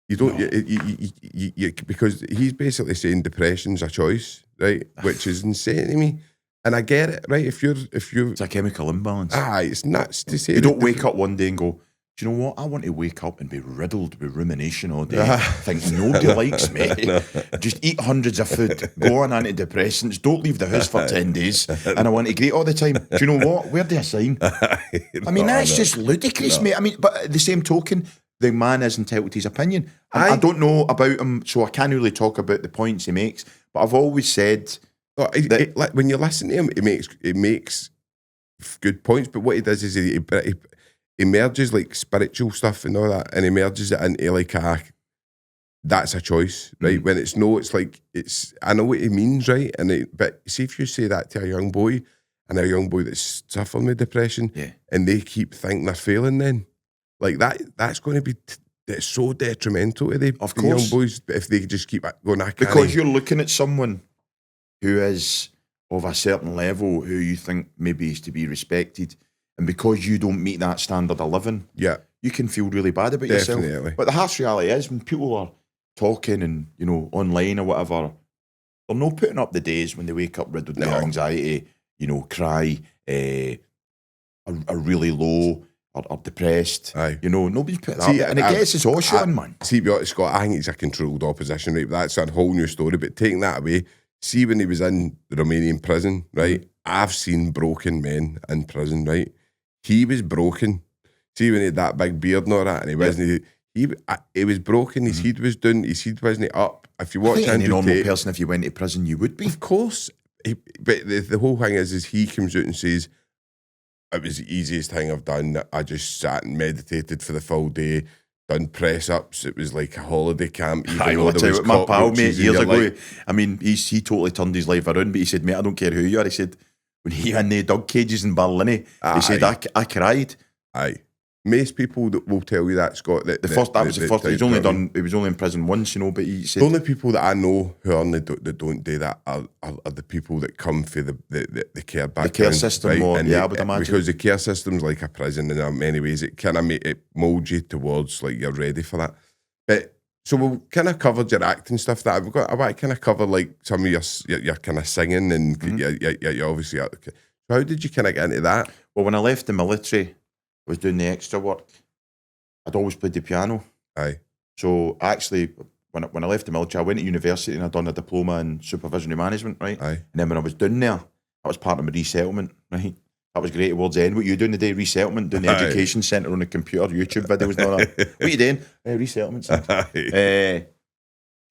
You don't, you because he's basically saying depression's a choice, right? Which is insane to me. And I get it, right? If you're it's a chemical imbalance. It's nuts to say. You don't wake up one day and go, do you know what? I want to wake up and be riddled with rumination all day. Think nobody likes me. Just eat hundreds of food, go on antidepressants, don't leave the house for 10 days, and I want to greet all the time. Do you know what? Where do I sign? I mean, that's just ludicrous, mate. I mean, but at the same token, the man is entitled to his opinion. I don't know about him, so I can't really talk about the points he makes, but I've always said that like when you listen to him, he makes good points, but what he does is he merges like spiritual stuff and all that, and he merges it into like that's a choice, right? When it's like I know what he means, right? But see, if you say that to a young boy that's suffering with depression, and they keep thinking they're failing, then like that's going to be it's so detrimental to the young boys if they just keep going. Because you're looking at someone who is of a certain level, who you think maybe is to be respected, and because you don't meet that standard of living, you can feel really bad about yourself. But the harsh reality is, when people are talking and, you know, online or whatever, they're not putting up the days when they wake up riddled with anxiety, you know, cry, are really low or depressed. You know, nobody's putting that up. And it gets his horse on, man. See, Scott, I think he's a controlled opposition, right? But that's a whole new story. But taking that away, see, when he was in the Romanian prison, right? I've seen broken men in prison, right? He was broken. See, when he had that big beard and all that, and he wasn't, he was broken. His head was down. His head wasn't up. If you watch Andrew any normal Tate, person, if you went to prison, you would be. Of course. But the whole thing is he comes out and says, it was the easiest thing I've done. I just sat and meditated for the full day, done press-ups. It was like a holiday camp. I know, my pal, mate, years ago, I mean, he totally turned his life around, but he said, mate, I don't care who you are. He said, when he in the dog cages in Barley, he said, I cried. Aye. Most people that will tell you that, Scott. That was the first. He was only in prison once, you know. But he said the only people that I know who that don't do that are the people that come for the care background, the care system. Right? More, I would imagine, because the care system's like a prison in many ways. It kind of mould you towards like you're ready for that. But so we've kind of covered your acting stuff. That I want to kind of cover like some of your kind of singing and you obviously. So how did you kind of get into that? Well, when I left the military, I was doing the extra work, I'd always played the piano. Aye. So actually, when I left the military, I went to university and I'd done a diploma in supervisory management, right? Aye. And then when I was down there, that was part of my resettlement, right? That was great towards the end. What you doing today? Resettlement, doing the education centre on the computer, YouTube videos and all that. What are you doing? Resettlement centre.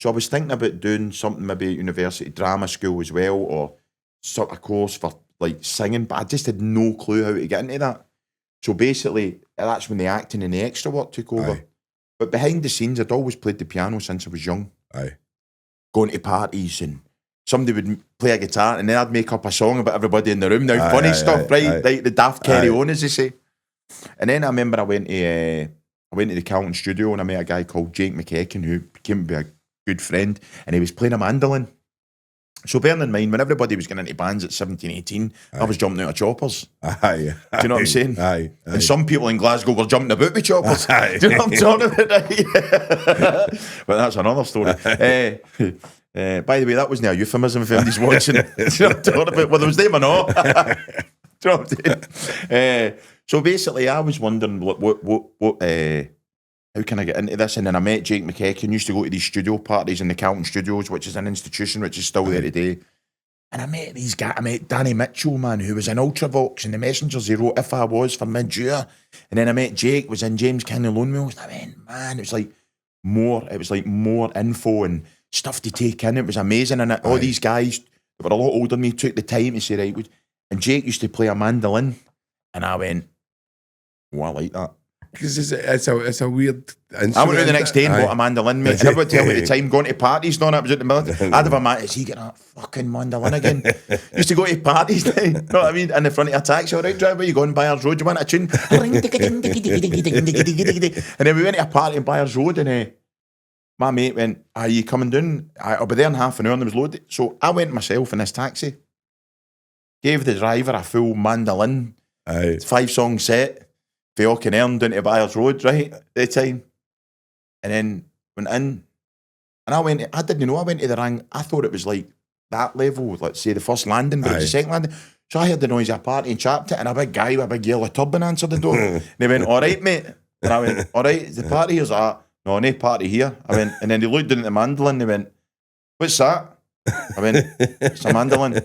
So I was thinking about doing something maybe at university, drama school as well, or sort of course for like singing, but I just had no clue how to get into that. So basically, that's when the acting and the extra work took over. Aye. But behind the scenes, I'd always played the piano since I was young. Aye. Going to parties and somebody would play a guitar and then I'd make up a song about everybody in the room. Now, funny stuff, right? Like the daft carry on, as they say. And then I remember I went to the Carlton studio and I met a guy called Jake McEachen who became to be a good friend, and he was playing a mandolin. So bearing in mind, when everybody was getting into bands at 17, 18, I was jumping out of choppers. Aye. Do you know what I'm saying? Aye. And some people in Glasgow were jumping about with choppers. Do you know what I'm talking about? But that's another story. By the way, that wasn't a euphemism if anybody's watching. Do you know what I'm talking about? Whether it was them or not. Do you know what I'm saying? So basically, I was wondering what how can I get into this? And then I met Jake McEachen, used to go to these studio parties in the Carlton Studios, which is an institution which is still there today. And I met these guys. I met Danny Mitchell, man, who was in Ultravox and the Messengers. He wrote If I Was for mid-year. And then I met Jake, was in James King and Lone Wheels. I mean, man, it was like more info and stuff to take in. It was amazing. And all these guys that were a lot older than me took the time to say, right, and Jake used to play a mandolin. And I went, oh, I like that. Because it's a weird instrument. I went out the next day and bought a mandolin, mate. And everyone tell me at the time, going to parties and all that, I was at the military. I'd have a man, is he getting that fucking mandolin again? Used to go to parties, you know what I mean? In the front of a taxi, all right, driver, you go on Byers Road, you want a tune? And then we went to a party in Byers Road and my mate went, are you coming down? I'll be there in half an hour and there was loaded. So I went myself in this taxi, gave the driver a full mandolin, 5-song set, for Auchinlearn down to Byers Road, right, at the time. And then went in, and I didn't know, I went to the Ring, I thought it was like that level, let's say the first landing, but it was the second landing. So I heard the noise of a party and chapped it, and a big guy with a big yellow turban answered the door. And he went, all right, mate. And I went, all right, is the party here's that? No, no party here. I went, and then he looked down at the mandolin, and he went, what's that? I went, it's a mandolin.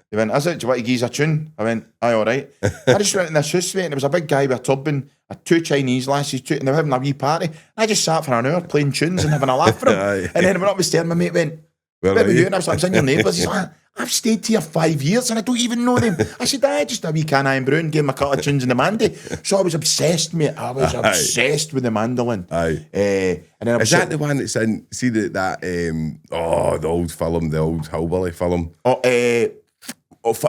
He went, is it? Do you want to give us a tune? I went, aye, all right. I just went in this house, mate, and there was a big guy with a turban, 2 Chinese lasses, and they were having a wee party. I just sat for an hour playing tunes and having a laugh for him. And then I went up the stairs, my mate went, where were you? And I was like, I was in your neighbours. He's like, I've stayed here 5 years and I don't even know them. I said, aye, just a wee can iron brown, gave him a couple of tunes in the mandy. So I was obsessed, mate. I was obsessed with the mandolin. Aye. And then is that the one that's in, see the old film, the old Hillbilly film?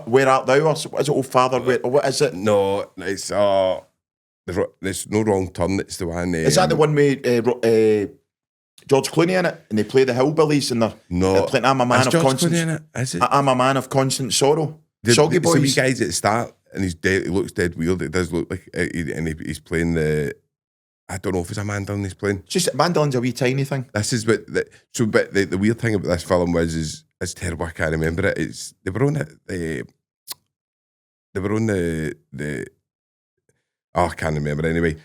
Where Art Thou? Or is it Oh Father? What is it? No, it's there's no Wrong Turn. It's the one. Is that the one with George Clooney in it? And they play the hillbillies and they're playing I'm a man of constant. Clooney in it? Is it? I'm a man of constant sorrow. Soggy Boys. So wee guys at the start, and he's dead. He looks dead weird. It does look like, he's playing the. I don't know if it's a mandolin he's playing. It's just mandolin's a wee tiny thing. This is but the weird thing about this film was it's terrible. I can't remember it. It's they were on the I can't remember anyway.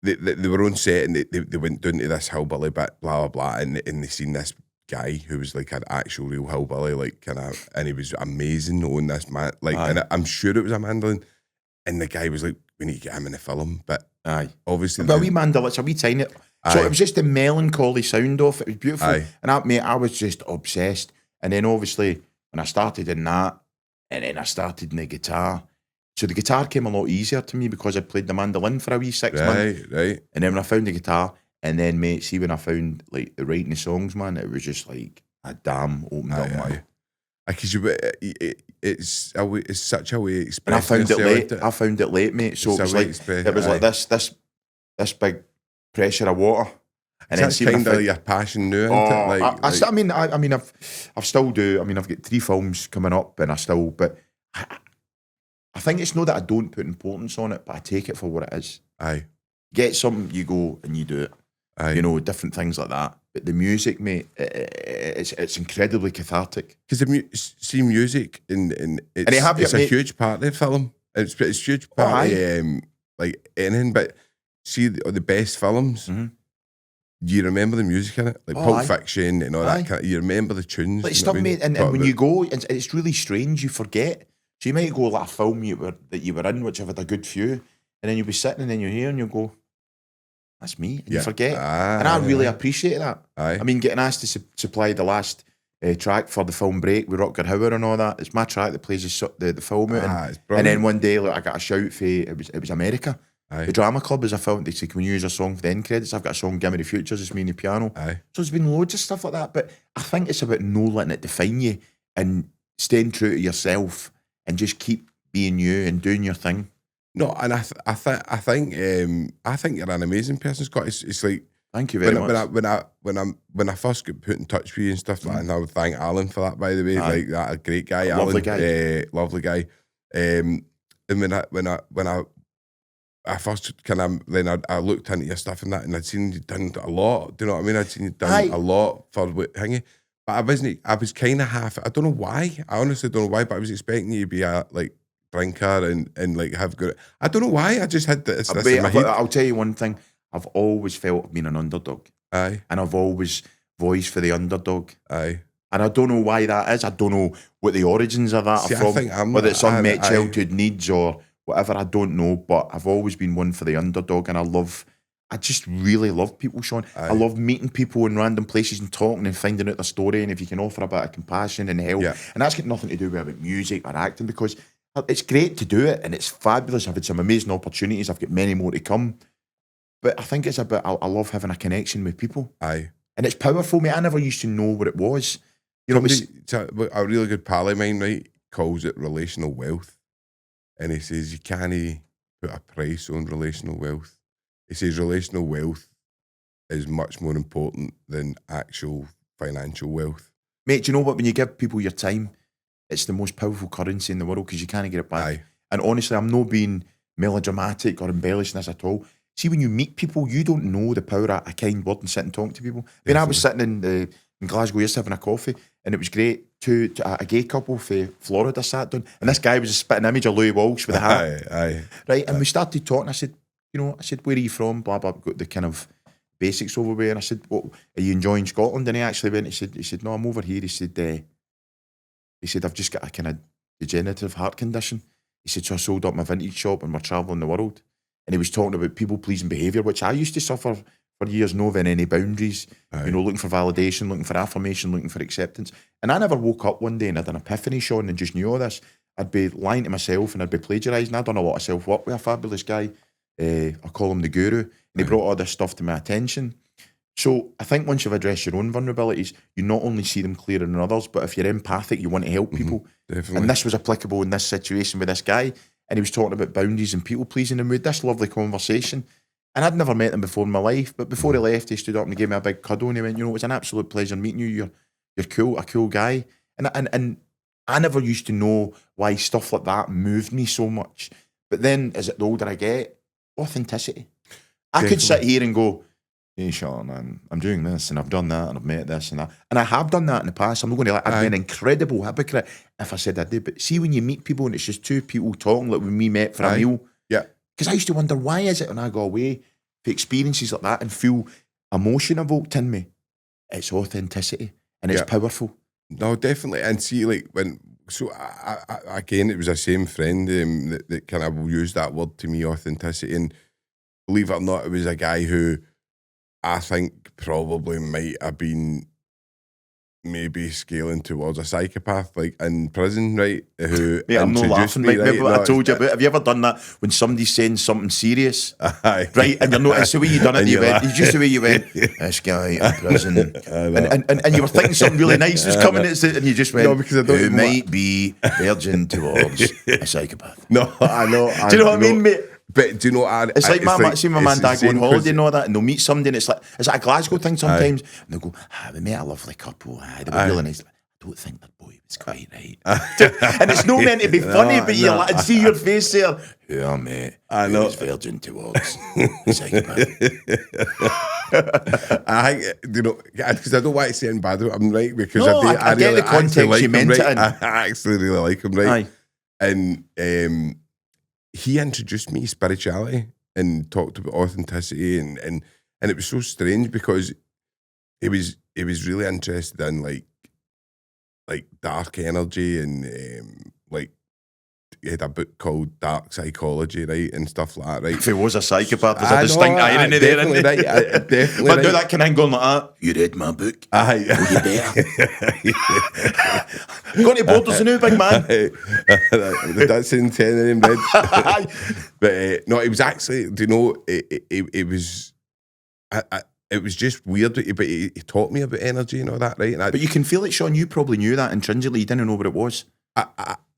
They were on set and they went down to this hillbilly bit, blah blah blah, and they seen this guy who was like an actual real hillbilly, like and he was amazing on this man, like, and I'm sure it was a mandolin, and the guy was like, we need to get him in the film, but obviously, but a wee mandolin, it's a wee tiny. So it was just the melancholy sound of it. It was beautiful, and I was just obsessed. And then obviously when I started in that, and then I started in the guitar. So the guitar came a lot easier to me because I played the mandolin for a wee 6 months. Right. And then when I found the guitar, and then mate, see when I found like the writing the songs, man, it was just like a dam opened up, man. Because it's such a way to express. And I found it late. It? I found it late, mate. So it was like this big pressure of water. And that's kind of your passion now, isn't it? I mean, I've still do. I mean, I've got 3 films coming up, and but I think it's not that I don't put importance on it, but I take it for what it is. Get something, you go and you do it. You know, different things like that. But the music, mate, it's incredibly cathartic. Because see music it's a huge part of the film. It's a huge part of like anything, but see the best films. You remember the music in it, like Pulp Fiction and all that kind of, you remember the tunes. Like stuff, mate. And when you go, it's really strange. You forget. So you might go like a film that you were in, which have had a good few, and then you'll be sitting and then you're here and you'll go, "That's me." And you forget. And I really appreciate that. I mean, getting asked to supply the last track for the film Break with Rutger Hauer and all that. It's my track that plays the film out. And then one day, like, I got a shout for it was America. The Drama Club is a film. They say, "Can we use a song for the end credits?" I've got a song, "Give Me the Futures." It's me and the piano. So there's been loads of stuff like that. But I think it's about no letting it define you and staying true to yourself and just keep being you and doing your thing. No, and I think you're an amazing person, Scott. It's like, thank you very much. When I first got put in touch with you and stuff like that, and I would thank Alan for that, by the way. Like that, a great guy, Alan, lovely guy. And when I first kind of then I looked into your stuff and that, and I'd seen you done a lot. Do you know what I mean? I'd seen you done a lot for Hingy, but I was kind of half. I don't know why. I honestly don't know why, but I was expecting you to be a like drinker and like have good. I don't know why. I just had this in my head. I'll tell you one thing. I've always felt I've been an underdog. And I've always voiced for the underdog. And I don't know why that is. I don't know what the origins of that are from. Whether it's unmet childhood needs or whatever, I don't know, but I've always been one for the underdog, and I just really love people, Sean. I love meeting people in random places and talking and finding out their story, and if you can offer a bit of compassion and help, and that's got nothing to do with music or acting, because it's great to do it, and it's fabulous. I've had some amazing opportunities. I've got many more to come, but I think it's about, I love having a connection with people. And it's powerful, mate. I never used to know what it was. You know, a really good pal of mine, right, calls it relational wealth. And he says, you can't put a price on relational wealth. He says relational wealth is much more important than actual financial wealth. Mate, do you know what? When you give people your time, it's the most powerful currency in the world because you can't get it back. And honestly, I'm not being melodramatic or embellishing this at all. See, when you meet people, you don't know the power of a kind word and sit and talk to people. I mean, I was sitting in Glasgow just having a coffee, and it was great. A gay couple from Florida sat down, and this guy was a spitting image of Louis Walsh with a hat. Right, and we started talking. I said, where are you from? Blah, blah, got the kind of basics over there. And I said, what, are you enjoying Scotland? And he actually went, he said, no, I'm over here. He said, I've just got a kind of degenerative heart condition. He said, so I sold up my vintage shop and we're travelling the world. And he was talking about people-pleasing behaviour, which I used to suffer for years, not having any boundaries, looking for validation, looking for affirmation, looking for acceptance. And I never woke up one day and had an epiphany, Sean, and just knew all this. I'd be lying to myself and I'd be plagiarising. I'd done a lot of self-work with a fabulous guy. I call him the guru. And he brought all this stuff to my attention. So I think once you've addressed your own vulnerabilities, you not only see them clearer in others, but if you're empathic, you want to help people. Definitely. And this was applicable in this situation with this guy. And he was talking about boundaries and people pleasing, and we had this lovely conversation. And I'd never met him before in my life, but before he left, he stood up and he gave me a big cuddle and he went, it was an absolute pleasure meeting you. You're cool, a cool guy. And I never used to know why stuff like that moved me so much. But then, as the older I get, authenticity. I could sit here and go, hey, Sean, I'm doing this and I've done that and I've met this and that. And I have done that in the past. I'm not going to I'd be an incredible hypocrite if I said I did. But see, when you meet people and it's just two people talking, like when we met for a meal. Yeah. Because I used to wonder, why is it when I go away for experiences like that and feel emotion evoked in me? It's authenticity and it's powerful. No, definitely. And see, like, I again, it was the same friend that kind of used that word to me, authenticity. And believe it or not, it was a guy who I think probably might have been maybe scaling towards a psychopath, like in prison, right? Who I'm not laughing, me, right? What I told you about. Have you ever done that when somebody's saying something serious, right? And you're not. It's the way you done it. And you went. It's just the way you went. This guy in prison, and you were thinking something really nice was coming, and you just went. No, because I don't. Who might be verging towards a psychopath? No, I know. Do you know what I mean, mate? But do you know? It's like my man dad go on holiday and all that, and they'll meet somebody, and it's like a Glasgow thing sometimes, and they'll go, we met a lovely couple, they were really nice. I don't think that boy was quite right. And it's not meant to be funny, but you like, see your face there. Yeah, mate. I know. It's verging towards psychopath. I think, because I don't want to say anything bad about him, right? Because no, I get the context you meant it in. I actually really like him, right? And he introduced me to spirituality and talked about authenticity, and it was so strange because he was really interested in like dark energy and like he had a book called Dark Psychology, right, and stuff like that, right? If he was a psychopath, there's a distinct irony there, isn't right? Definitely, but do that kind of going like that. You read my book. Aye, you there? Going to Borders now, big man. That's in 10 of them, red. But no, it was actually. Do you know? It was. It was just weird, but he taught me about energy and all that, right? But you can feel it, Sean. You probably knew that intrinsically. You didn't know what it was.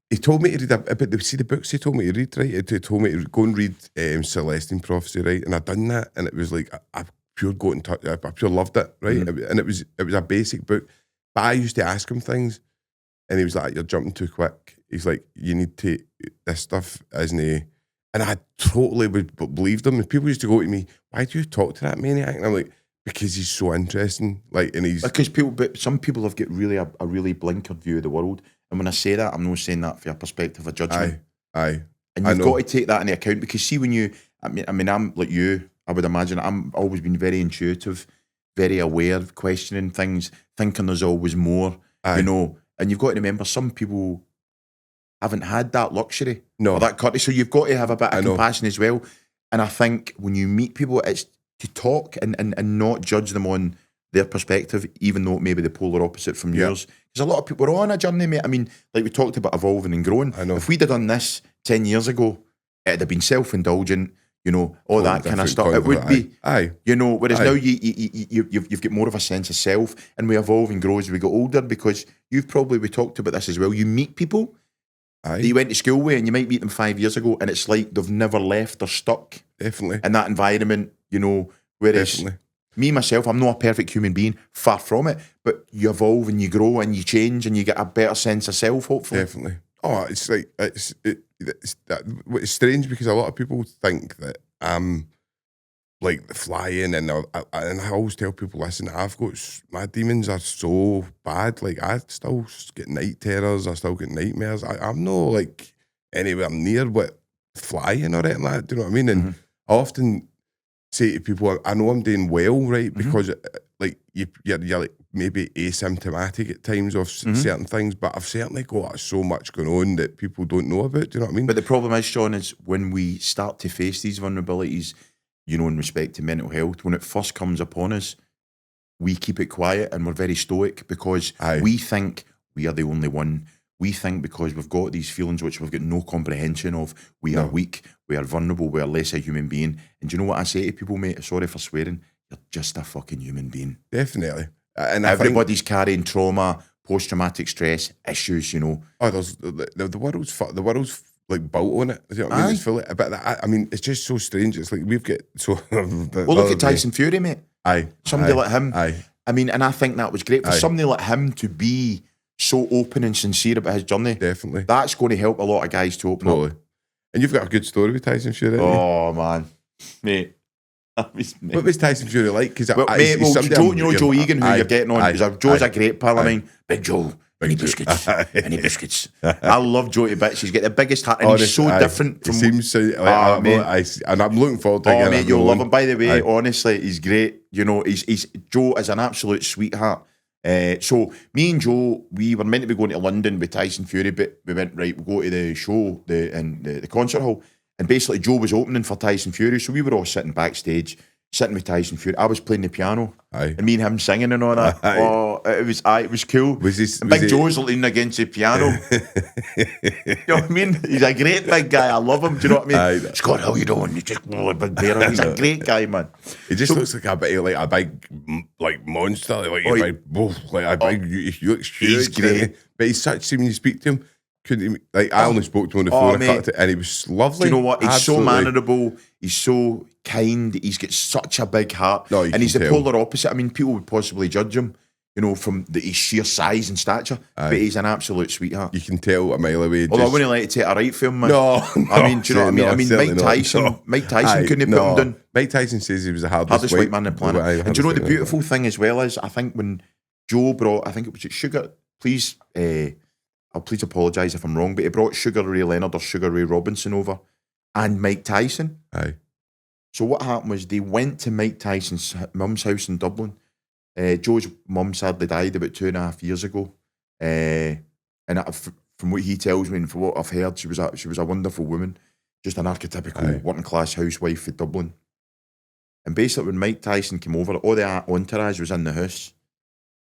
He told me to read but see the books he told me to read, right? He told me to go and read Celestine Prophecy, right? And I done that, and it was like I pure got in touch. I pure loved it, right? And it was a basic book. But I used to ask him things, and he was like, "You're jumping too quick." He's like, "You need to this stuff isn't a." And I totally believed him. And people used to go to me, "Why do you talk to that maniac?" And I'm like, because he's so interesting. Like, and he's because some people have got a really blinkered view of the world. And when I say that, I'm not saying that for a perspective of judgment. Aye. And you've got to take that into account, because see, when you, I mean, I'm like you, I would imagine, I'm always been very intuitive, very aware, questioning things, thinking there's always more, you know. And you've got to remember, some people haven't had that luxury or that courtesy. So you've got to have a bit of compassion as well. And I think when you meet people, it's to talk and not judge them on their perspective, even though it may be the polar opposite from yours. Because a lot of people are on a journey, mate. I mean, like we talked about evolving and growing. I know. If we'd have done this 10 years ago, it'd have been self-indulgent, you know, all that kind of stuff. It would be, you know, whereas now you've got more of a sense of self, and we evolve and grow as we get older, because we talked about this as well. You meet people that you went to school with, and you might meet them 5 years ago, and it's like they've never left or stuck in that environment, you know, whereas me, myself, I'm not a perfect human being, far from it, but you evolve and you grow and you change and you get a better sense of self, hopefully. Definitely. Oh, it's like, it's strange, because a lot of people think that I'm like flying, and I always tell people, listen, my demons are so bad, like I still get night terrors, I still get nightmares. I'm not like anywhere near what flying or anything like that, do you know what I mean? And I often say to people, I know I'm doing well, right? Because like you're like maybe asymptomatic at times of certain things, but I've certainly got so much going on that people don't know about. Do you know what I mean? But the problem is, Sean, is when we start to face these vulnerabilities, you know, in respect to mental health, when it first comes upon us, we keep it quiet and we're very stoic, because we think we are the only one. We think because we've got these feelings which we've got no comprehension of, we are weak, we are vulnerable, we are less a human being. And do you know what I say to people, mate? Sorry for swearing. You're just a fucking human being. Definitely. And everybody's carrying trauma, post-traumatic stress, issues, you know. Oh, there's the world's like built on it. You know what I mean? It's full of, but I mean, it's just so strange. It's like we've got so. Well, look at Tyson Fury, mate. Somebody like him. I mean, and I think that was great for somebody like him to be so open and sincere about his journey. Definitely. That's going to help a lot of guys to open up. And you've got a good story with Tyson Fury, haven't you? Oh, man. Mate. What was Tyson Fury like? Because Joe Egan, who you're getting on, Joe's a great pal of mine. Big Joe. Any biscuits? Any biscuits? I love Joe to bits. He's got the biggest heart, and he's so different. He seems so. And I'm looking forward to it. Oh, mate, you'll love him. By the way, honestly, he's great. You know, Joe is an absolute sweetheart. So me and Joe, we were meant to be going to London with Tyson Fury, but we went, right, we'll go to the show in the concert hall, and basically Joe was opening for Tyson Fury, so we were all sitting backstage, sitting with Tyson Fury. I was playing the piano, and me and him singing and all that. It was cool. Big Joe's leaning against the piano. You know what I mean? He's a great big guy. I love him. Do you know what I mean? Scott, how you doing? You just a big bear. He's a great guy, man. He just looks like a big monster. He looks huge. He's great. But he's such. When you speak to him, I only spoke to him on the phone, and he was lovely. Do you know what? He's so mannerable. He's so kind. He's got such a big heart, and he's the polar opposite. I mean, people would possibly judge him, you know, from his sheer size and stature, but he's an absolute sweetheart. You can tell a mile away. Although I wouldn't like to take a right film, man. No, I mean, do you know what I mean? Mike Tyson couldn't have put him down. Mike Tyson says he was the hardest white man on the planet. And do you know what the beautiful thing as well is? I think when Joe brought, I think it was Sugar. I'll please apologise if I'm wrong, but he brought Sugar Ray Leonard or Sugar Ray Robinson over, and Mike Tyson. So what happened was they went to Mike Tyson's mum's house in Dublin. Joe's mum sadly died about 2.5 years ago. From what he tells me and from what I've heard, she was a wonderful woman, just an archetypical working class housewife in Dublin. And basically, when Mike Tyson came over, all the entourage was in the house,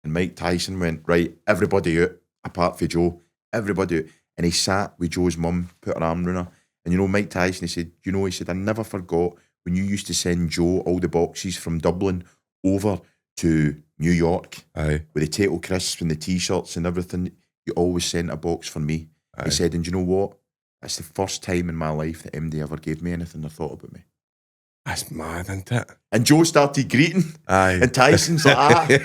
and Mike Tyson went, right, everybody out, apart from Joe, everybody out. And he sat with Joe's mum, put her arm around her. And Mike Tyson, he said, he said, I never forgot when you used to send Joe all the boxes from Dublin over to New York with the Tato crisps and the T-shirts and everything. You always sent a box for me. He said, and you know what? That's the first time in my life that MD ever gave me anything or thought about me. That's mad, isn't it? And Joe started greeting. And Tyson's like,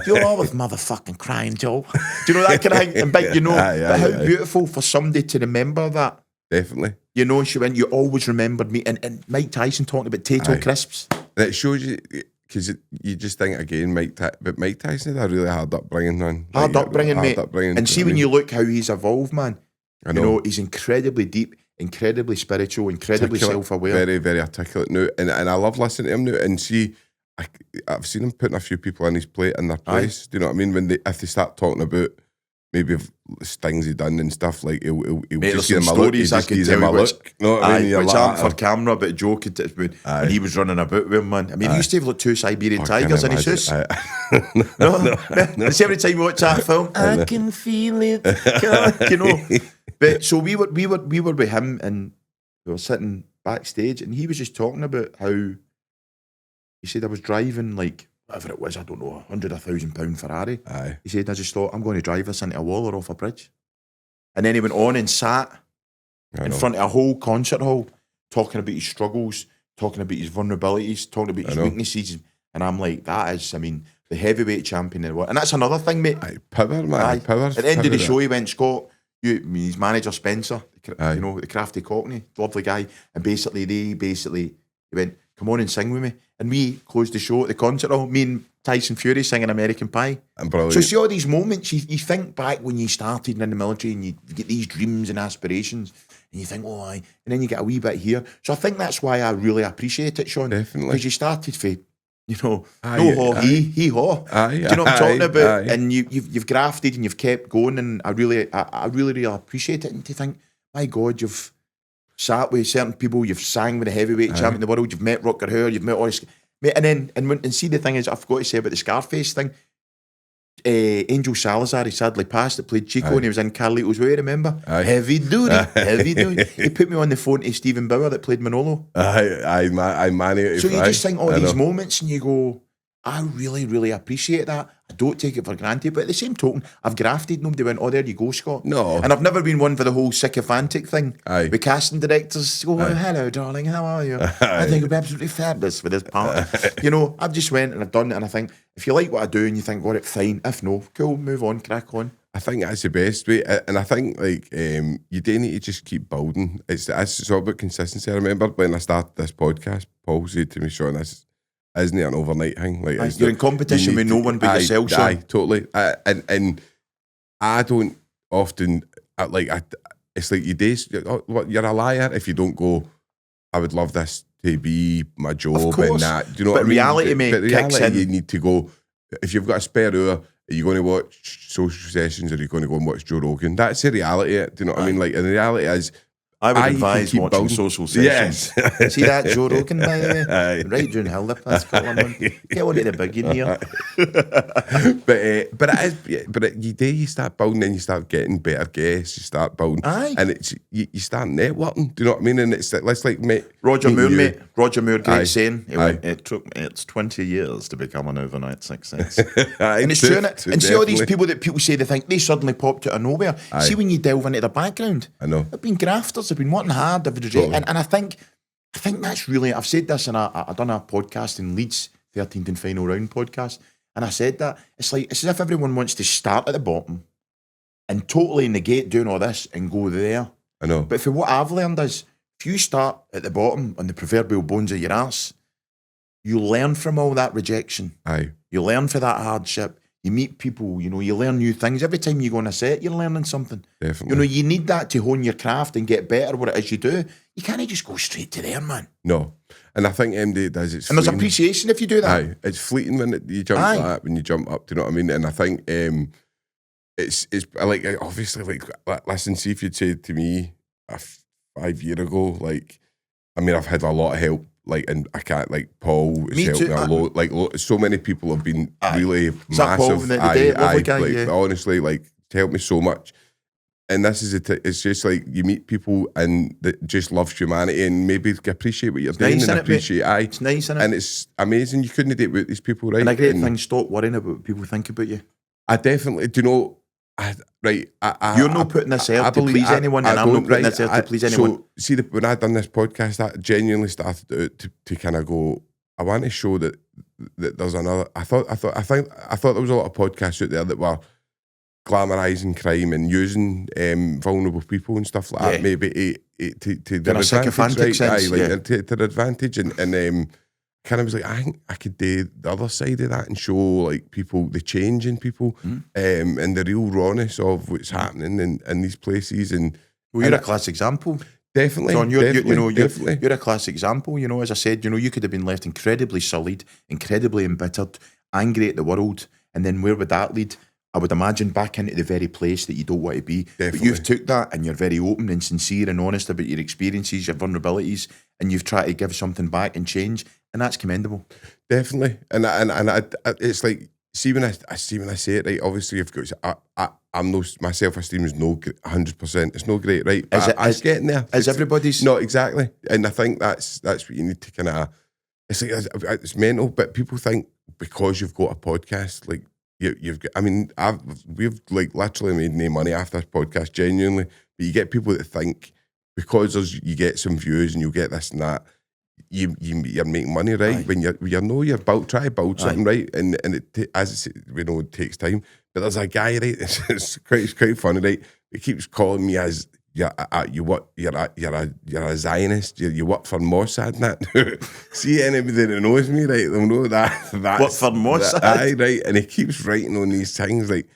you're always motherfucking crying, Joe. Do you know that kind of thing? And but but how beautiful for somebody to remember that. Definitely. She went, you always remembered me. And Mike Tyson talking about Tato crisps. And it shows you, because you just think again, Mike Tyson had a really hard upbringing, man. Hard upbringing, mate. And see when you look how he's evolved, man. I know. He's incredibly deep, incredibly spiritual, incredibly self-aware. Very, very articulate now. And I love listening to him now. And see, I've seen him putting a few people in his plate in their place. Do you know what I mean? If they start talking about maybe things he done and stuff, like he'll just give them a look. He just gives them a look. You know what I mean? Which aren't for camera, but Joe could when he was running about with him, man. I mean, he used to have like 2 Siberian tigers in his house. No. It's every time you watch that film, I can feel it. But so we were with him, and we were sitting backstage, and he was just talking about how he said I was driving like whatever it was, I don't know, £100,000 Ferrari. He said, I just thought I'm going to drive this into a wall or off a bridge. And then he went on and sat in front of a whole concert hall, talking about his struggles, talking about his vulnerabilities, talking about his weaknesses. And I'm like, that is, I mean, the heavyweight champion in the world. And that's another thing, mate. Power, man. Power. At the end of the show, he went, Scott, his manager Spencer, the crafty Cockney, lovely guy. And he went, come on and sing with me. And we closed the show at the concert hall, me and Tyson Fury singing American Pie. So see all these moments, you think back when you started in the military and you get these dreams and aspirations and you think, oh, aye, and then you get a wee bit here. So I think that's why I really appreciate it, Sean. Definitely. Because you started for, hee-haw. Do you know what I'm talking about? And you've grafted and you've kept going, and I really appreciate it. And to think, my God, you've sat with certain people, you've sang with the heavyweight champion in the world, you've met Rutger Hauer, you've met all this, mate, and see the thing is, I forgot to say about the Scarface thing. Angel Salazar, he sadly passed, that played Chico, and he was in Carlito's Way, remember? Heavy duty. He put me on the phone to Stephen Bauer that played Manolo. Manny. So you just think all these moments and you go, I really, really appreciate that. I don't take it for granted. But at the same token, I've grafted. Nobody went, oh, there you go, Scott. No. And I've never been one for the whole sycophantic thing. With casting directors go, hello, darling, how are you? I think it'll be absolutely fabulous with this part. I've just went and I've done it, and I think, if you like what I do and you think, got it, fine. If no, cool, move on, crack on. I think that's the best way. And I think, you do need to just keep building. It's all about consistency. I remember when I started this podcast, Paul said to me, Sean, this isn't it an overnight thing? Like, you're in competition with no one but yourself, Sean. Totally. And I don't often, it's like you days, you're a liar if you don't go, I would love this to be my job and that. Do you know what I mean? Reality, mate, but reality, kicks in. you need to go, if you've got a spare hour, are you going to watch social sessions or are you going to go and watch Joe Rogan? That's the reality. Do you know what I mean? Like, and the reality is, I would advise watching social sessions. Yes. See that Joe Rogan, by the way? Right during Hilderpass, get on to the big in here. but you start building and you start getting better guests, you start building. And it's you start networking, do you know what I mean? And it's like mate. Roger Moore, great saying. It's 20 years to become an overnight success. And it's true, and see all these people that people say they think they suddenly popped out of nowhere. See when you delve into their background. I know. They've been grafters. They've been working hard, and I think that's really, I've said this, and I done a podcast in Leeds, 13th and final round podcast, and I said that it's as if everyone wants to start at the bottom and totally negate doing all this and go there. I know. But for what I've learned is, if you start at the bottom on the proverbial bones of your ass, you learn from all that rejection. You learn for that hardship. You meet people, you learn new things. Every time you go on a set, you're learning something. Definitely. You need that to hone your craft and get better at what it is you do. You can't just go straight to there, man. No. And I think MD does. And there's appreciation if you do that. Aye, it's fleeting when you jump like that, when you jump up. Do you know what I mean? And I think it's like, obviously, like, listen, see if you'd said to me 5 years ago, like, I mean, I've had a lot of help, like, and I can't, like, Paul has helped me a lot. Like, so many people have been really massive. Lovely guy, like, honestly, like, helped me so much. And this is it's just like you meet people and that just love humanity and maybe appreciate what you're doing nice, and appreciate it. It's nice, isn't it? And it's amazing. You couldn't do it with these people, right? And a great thing, stop worrying about what people think about you. I definitely, do you know, you're not putting this out to please anyone, and I'm not putting this out to please anyone. So, see, when I done this podcast, I genuinely started out to kind of go, I want to show that there's another. I thought there was a lot of podcasts out there that were glamorising crime and using vulnerable people and stuff like that, maybe to their advantage, right? To their advantage, and kind of was like, I think I could do the other side of that and show like people the change in people, and the real rawness of what's happening in these places. And you're a class example. Definitely, John, you're definitely. a class example. You know, as I said, you could have been left incredibly sullied, incredibly embittered, angry at the world, and then where would that lead? I would imagine back into the very place that you don't want to be. Definitely. But you've took that and you're very open and sincere and honest about your experiences, your vulnerabilities, and you've tried to give something back and change, and that's commendable. Definitely, and I it's like, see when I say it, right? Obviously, you've got I'm no, my self-esteem is no 100%. It's no great, right? But it's getting there. As everybody's? No, exactly. And I think that's what you need to kind of. It's like it's mental, but people think because you've got a podcast, like. You've got, I mean, we've like literally made no money after this podcast, genuinely. But you get people that think because you get some views and you get this and that, you're making money, right? Aye. When you're try to build something, right? And it takes time. But there's a guy, right? It's quite funny, right? He keeps calling me as you're a Zionist. You work for Mossad, and that. See anybody that knows me, right? They'll know that. What for Mossad? Aye, right. And he keeps writing on these things like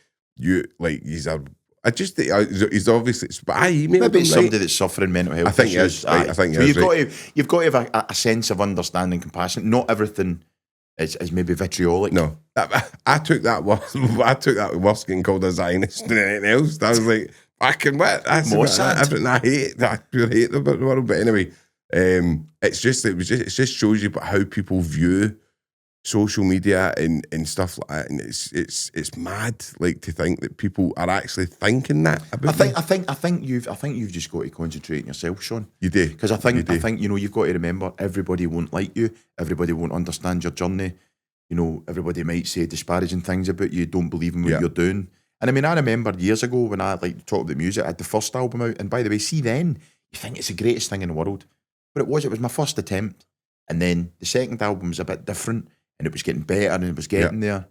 he's obviously. But I emailed maybe him, somebody that's suffering mental health. I think issues. Right, I think so you've got to have a sense of understanding, compassion. Not everything is maybe vitriolic. No, I took that worse getting called a Zionist than anything else. I was like. I can what? That's everything I hate. I pure hate about the world. But anyway, it just shows you how people view social media and stuff like that. And it's mad, like, to think that people are actually thinking that about I think you've just got to concentrate on yourself, Sean. You do. Because I think you've got to remember everybody won't like you, everybody won't understand your journey. Everybody might say disparaging things about you, don't believe in what you're doing. And I mean, I remember years ago when I talked about music, I had the first album out, and by the way, see then, you think it's the greatest thing in the world. But it was my first attempt. And then the second album was a bit different, and it was getting better, and it was getting there.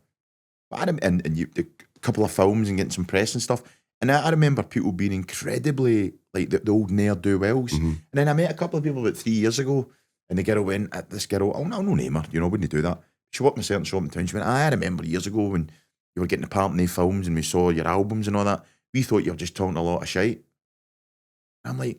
But a couple of films and getting some press and stuff. And I remember people being incredibly, like, the old ne'er-do-wells. Mm-hmm. And then I met a couple of people about 3 years ago, and the girl went, this girl, I'll no name her, wouldn't do that. She worked in a certain shop in town. She went, I remember years ago when you were getting a part in the films and we saw your albums and all that. We thought you were just talking a lot of shite. I'm like,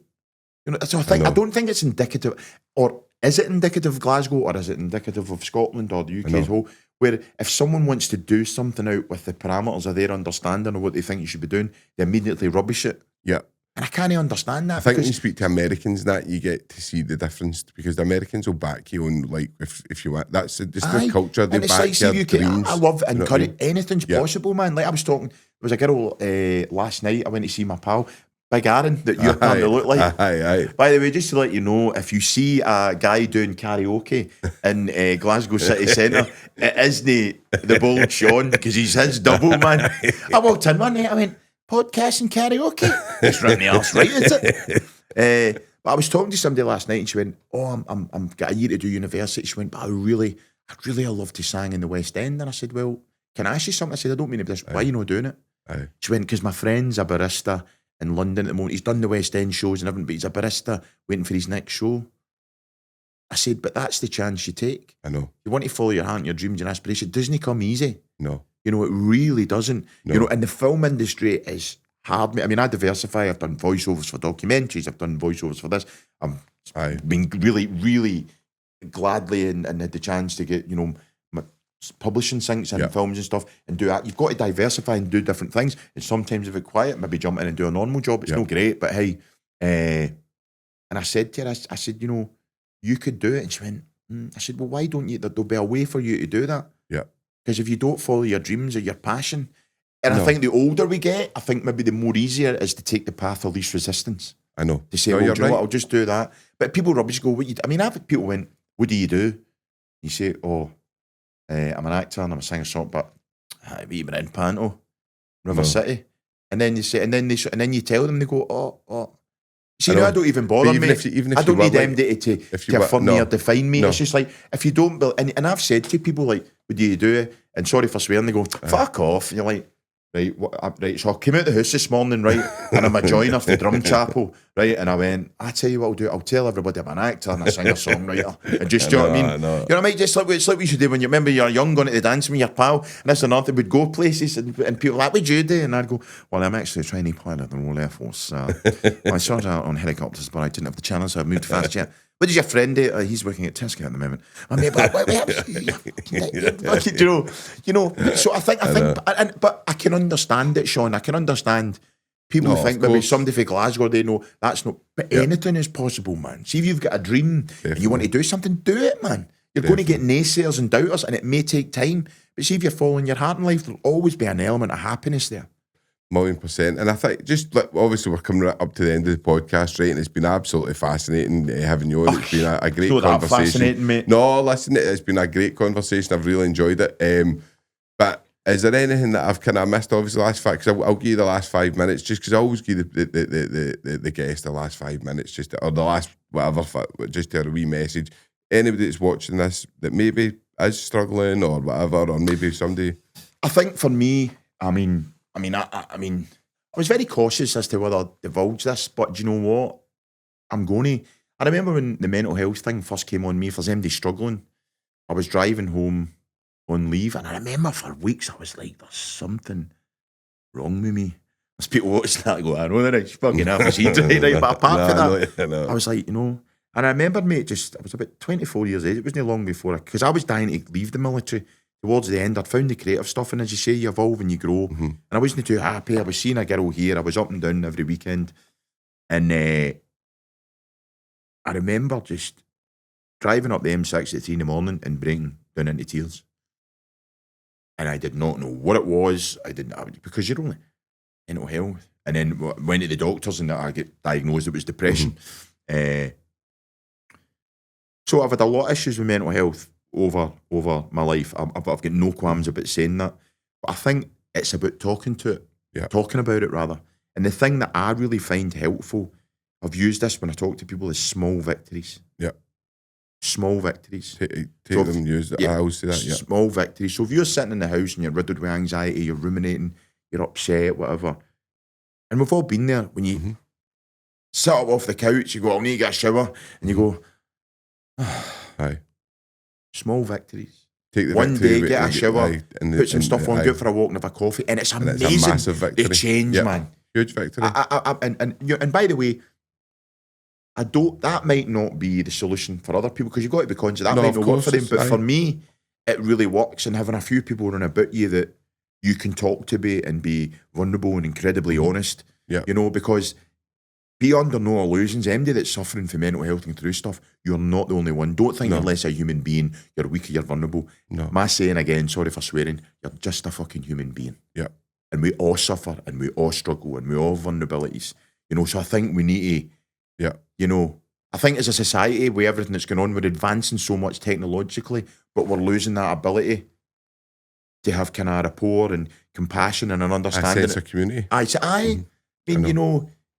so I don't think it's indicative, or is it indicative of Glasgow, or is it indicative of Scotland or the UK as whole? Where if someone wants to do something out with the parameters of their understanding of what they think you should be doing, they immediately rubbish it. Yeah. And I can't understand that. I think when you speak to Americans, that you get to see the difference, because the Americans will back you on, like, if you want. That's just the culture. They back your dreams. I love and encourage anything's possible, man. Like I was talking, there was a girl last night. I went to see my pal, Big Aaron, that you're starting to look like. Aye. By the way, just to let you know, if you see a guy doing karaoke in Glasgow City Centre, it isn't the bold Sean, because he's his double, man. I walked in one night, I went, podcast and karaoke? It's right in the arse, right, is it? But I was talking to somebody last night, and she went, I'm got a year to do university. She went, but I'd really love to sing in the West End. And I said, well, can I ask you something? I said, I don't mean it, but why are you not doing it? Aye. She went, because my friend's a barista in London at the moment. He's done the West End shows and everything, but he's a barista waiting for his next show. I said, but that's the chance you take. I know. You want to follow your heart, your dreams and aspirations. It doesn't come easy. No. It really doesn't. No. And the film industry is hard. I mean, I diversify. I've done voiceovers for documentaries. I've done voiceovers for this. I've been really, really gladly and had the chance to get, publishing things and films and stuff and do that. You've got to diversify and do different things. And sometimes if it's quiet, maybe jump in and do a normal job. It's not great, but hey. And I said to her, I said, you could do it. And she went, I said, well, why don't you? There'll be a way for you to do that. Yeah. Because if you don't follow your dreams or your passion, and I think the older we get, I think maybe the more easier it is to take the path of least resistance. I know. To say, well, do you know what, I'll just do that. But people rubbish go, I've had people went, what do you do? You say, I'm an actor and I'm a singer-songwriter, but I've been in Panto, River City. And then you say, and then you tell them, they go, See, I don't even bother me. I don't need them to affirm me or define me. It's just like, if you don't, and I've said to people, like, what do you do? And sorry for swearing, they go, fuck off. And you're like, right, so I came out the house this morning, right, and I'm a joiner for the drum chapel, right, and I went, I tell you what I'll do, I'll tell everybody I'm an actor and a singer-songwriter, and just, do you know what I mean? You know what I mean? Just like it's like we should do when you remember you're young, going to the dance with your pal, and that's another thing, we'd go places, and people like, what would you do? And I'd go, well, I'm actually a trainee pilot in the Royal Air Force. I started out on helicopters, but I didn't have the channel, so I moved fast jet. What does your friend do? He's working at Tesco at the moment. I mean, so I think, but I can understand it, Sean. I can understand people think maybe somebody from Glasgow, they know that's not, but anything is possible, man. See, if you've got a dream and you want to do something, do it, man. You're going to get naysayers and doubters, and it may take time. But see, if you're following your heart in life, there'll always be an element of happiness there. 1,000,000%. And I think just like, obviously we're coming right up to the end of the podcast, right? And it's been absolutely fascinating having you on. It's been a great conversation. Fascinating, mate. No, listen, it's been a great conversation. I've really enjoyed it. But is there anything that I've kind of missed? Obviously, the last five, because I'll give you the last 5 minutes, just because I always give the guest the last 5 minutes, or the last whatever, just to have a wee message. Anybody that's watching this that maybe is struggling or whatever, or maybe somebody. I think for me, I was very cautious as to whether I divulge this, but do you know what? I remember when the mental health thing first came on me, if there's anybody struggling, I was driving home on leave, and I remember for weeks I was like, there's something wrong with me. There's people watching that go, I know that it's fucking half right? But apart from that, I was like, and I remember, mate, I was about 24 years old. It wasn't long before, because I was dying to leave the military. Towards the end, I'd found the creative stuff, and as you say, you evolve and you grow. Mm-hmm. And I wasn't too happy. I was seeing a girl here. I was up and down every weekend. And I remember just driving up the M6 at 3 in the morning and breaking down into tears. And I did not know what it was. Because you're only mental health. And then went to the doctors, and I get diagnosed it was depression. Mm-hmm. So I've had a lot of issues with mental health over my life. I've got no qualms about saying that. But I think it's about talking about it rather. And the thing that I really find helpful, I've used this when I talk to people, is small victories. Yeah. Small victories. Take them and use it. I always say that, Small victories. So if you're sitting in the house and you're riddled with anxiety, you're ruminating, you're upset, whatever. And we've all been there. When you sit up off the couch, you go, I'll need to get a shower. And you go, aye. Small victories. Take the one victory, day, get a shower, put some stuff on, go for a walk and have a coffee, and it's amazing. It's a massive victory. The change, man. Huge victory. And by the way, that might not be the solution for other people, because you've got to be conscious that might not work for them. But for me, it really works. And having a few people around about you that you can talk to and be vulnerable and incredibly honest, because be under no illusions. Anybody that's suffering from mental health and through stuff, you're not the only one. Don't think you're less a human being. You're weak, you're vulnerable. No. My saying again, sorry for swearing, you're just a fucking human being. Yeah. And we all suffer, and we all struggle, and we all have vulnerabilities. So I think we need to, I think as a society, with everything that's going on, we're advancing so much technologically, but we're losing that ability to have kind of rapport and compassion and an understanding. A sense of community.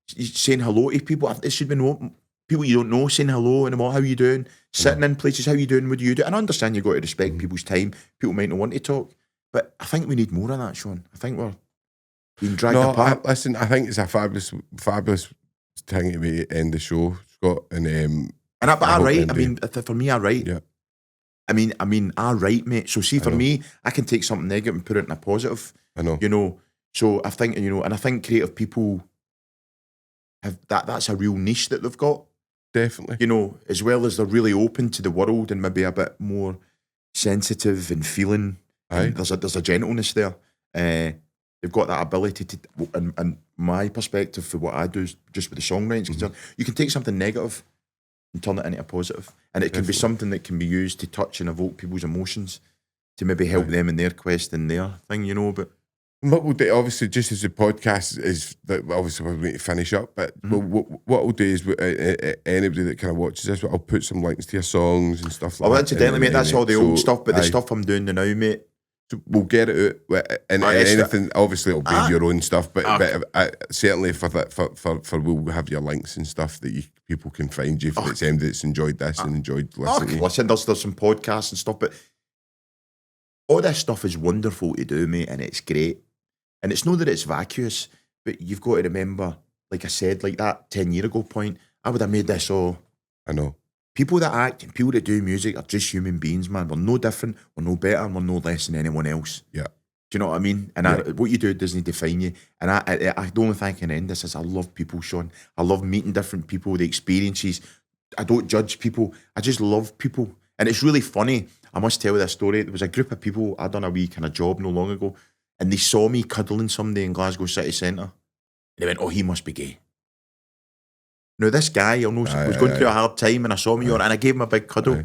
Saying hello to people. It should be people you don't know saying hello and how you doing. Sitting in places, how you doing, what do you do? And I understand you've got to respect people's time. People might not want to talk. But I think we need more of that, Sean. I think we're being dragged apart. I think it's a fabulous thing to end the show, Scott. And I write. I mean, for me, I write. Yeah. I mean, I write, mate. So see, for me, I can take something negative and put it in a positive. I know. So I think, and I think creative people have that's a real niche that they've got. Definitely. You know, as well as they're really open to the world and maybe a bit more sensitive and feeling. Aye. And there's a gentleness there. They've got that ability to, and my perspective for what I do is just with the songwriting concerned, you can take something negative and turn it into a positive. And it can be something that can be used to touch and evoke people's emotions to maybe help them in their quest and their thing, you know. But what we'll do, obviously, just as the podcast is, obviously we need to finish up, but what we'll do is anybody that kind of watches this, I'll put some links to your songs and stuff like that. Oh, incidentally, mate, that's all the old stuff, but the stuff I'm doing now, mate. So we'll get it out, and anything, obviously it'll be your own stuff, but certainly for we'll have your links and stuff that people can find you if it's anybody that's enjoyed this and enjoyed listening. Listen, there's some podcasts and stuff, but all this stuff is wonderful to do, mate, and it's great. And it's not that it's vacuous, but you've got to remember, like I said, like that 10-year ago point, I would have made this all. I know. People that act and people that do music are just human beings, man. We're no different, we're no better, and we're no less than anyone else. Yeah. Do you know what I mean? And what you do doesn't define you. And the only thing I can end this is I love people, Sean. I love meeting different people, the experiences. I don't judge people. I just love people. And it's really funny. I must tell you this story. There was a group of people, I done a wee kind of job no long ago, and they saw me cuddling somebody in Glasgow city centre. And they went, oh, he must be gay. Now, this guy, I know, was going through a hard time, and I saw me on, and I gave him a big cuddle.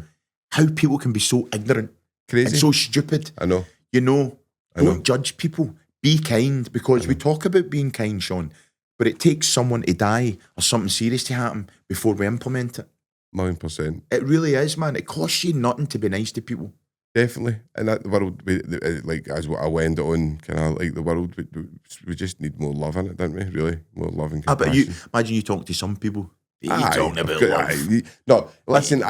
How people can be so ignorant, crazy, and so stupid. I know. You know, don't judge people. Be kind, because we talk about being kind, Sean, but it takes someone to die or something serious to happen before we implement it. 1,000,000%. It really is, man. It costs you nothing to be nice to people. Definitely. And that the world, like, as what I went on, kind of like the world, we just need more love in it, don't we? Really? More love and compassion. But imagine you talking to some people. You talking about love. No, listen,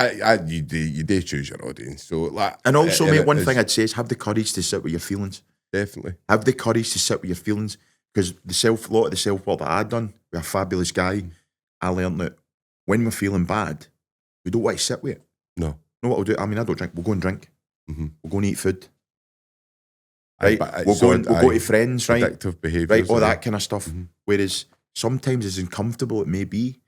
you do choose your audience. So, like, and also, mate, one thing I'd say is have the courage to sit with your feelings. Definitely. Have the courage to sit with your feelings, because a lot of the self-work that I'd done with a fabulous guy, I learned that when we're feeling bad, we don't want to sit with it. No. Know what we'll do? I mean, I don't drink. We'll go and drink. Mm-hmm. We'll go and eat food. Right? We'll go to friends, right? Addictive behaviours. Right, all that kind of stuff. Mm-hmm. Whereas sometimes as uncomfortable it may be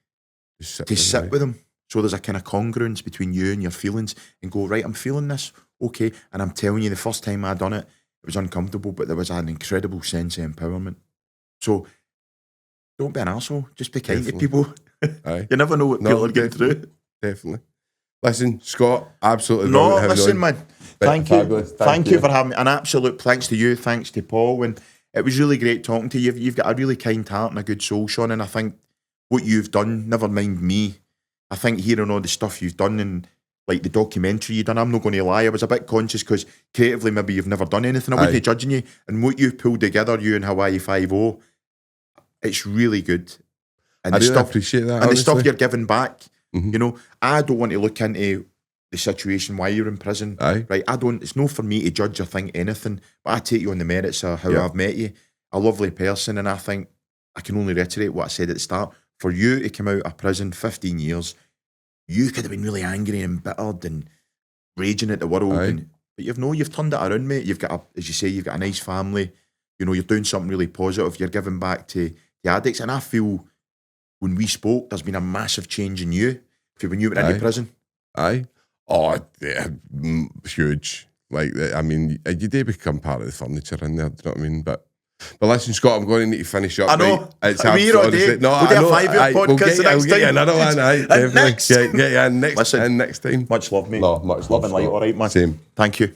to sit with them. So there's a kind of congruence between you and your feelings, and go, right, I'm feeling this, okay. And I'm telling you, the first time I done it, it was uncomfortable, but there was an incredible sense of empowerment. So don't be an arsehole. Just be kind to people. You never know what people are getting through. Definitely. Listen, Scott, absolutely. No, listen, man. Thank you. Thank you for having me. An absolute thanks to you. Thanks to Paul. And it was really great talking to you. You've got a really kind heart and a good soul, Sean. And I think what you've done, never mind me, I think hearing all the stuff you've done and like the documentary you've done, I'm not going to lie, I was a bit conscious because creatively maybe you've never done anything. I wasn't judging you. And what you've pulled together, you and Hawaii 5-0, it's really good. And I really appreciate that. And honestly, the stuff you're giving back, you know, I don't want to look into the situation why you're in prison. Right? It's not for me to judge or think anything, but I take you on the merits of how I've met you. A lovely person, and I think I can only reiterate what I said at the start. For you to come out of prison 15 years, you could have been really angry and embittered and raging at the world. But you've turned it around, mate. You've got, as you say, you've got a nice family. You know, you're doing something really positive. You're giving back to the addicts. And I feel when we spoke, there's been a massive change in you when you went into prison. Oh, yeah, huge. Like, I mean, you do become part of the furniture in there, do you know what I mean? But listen, Scott, I'm going to need to finish up. I know. Right? It's absolutely. No, we'll do a 5-year podcast the next time. Get another one. Next. Get next time. Much love, mate. No, much love. Love and light. All right, man. Same. Thank you.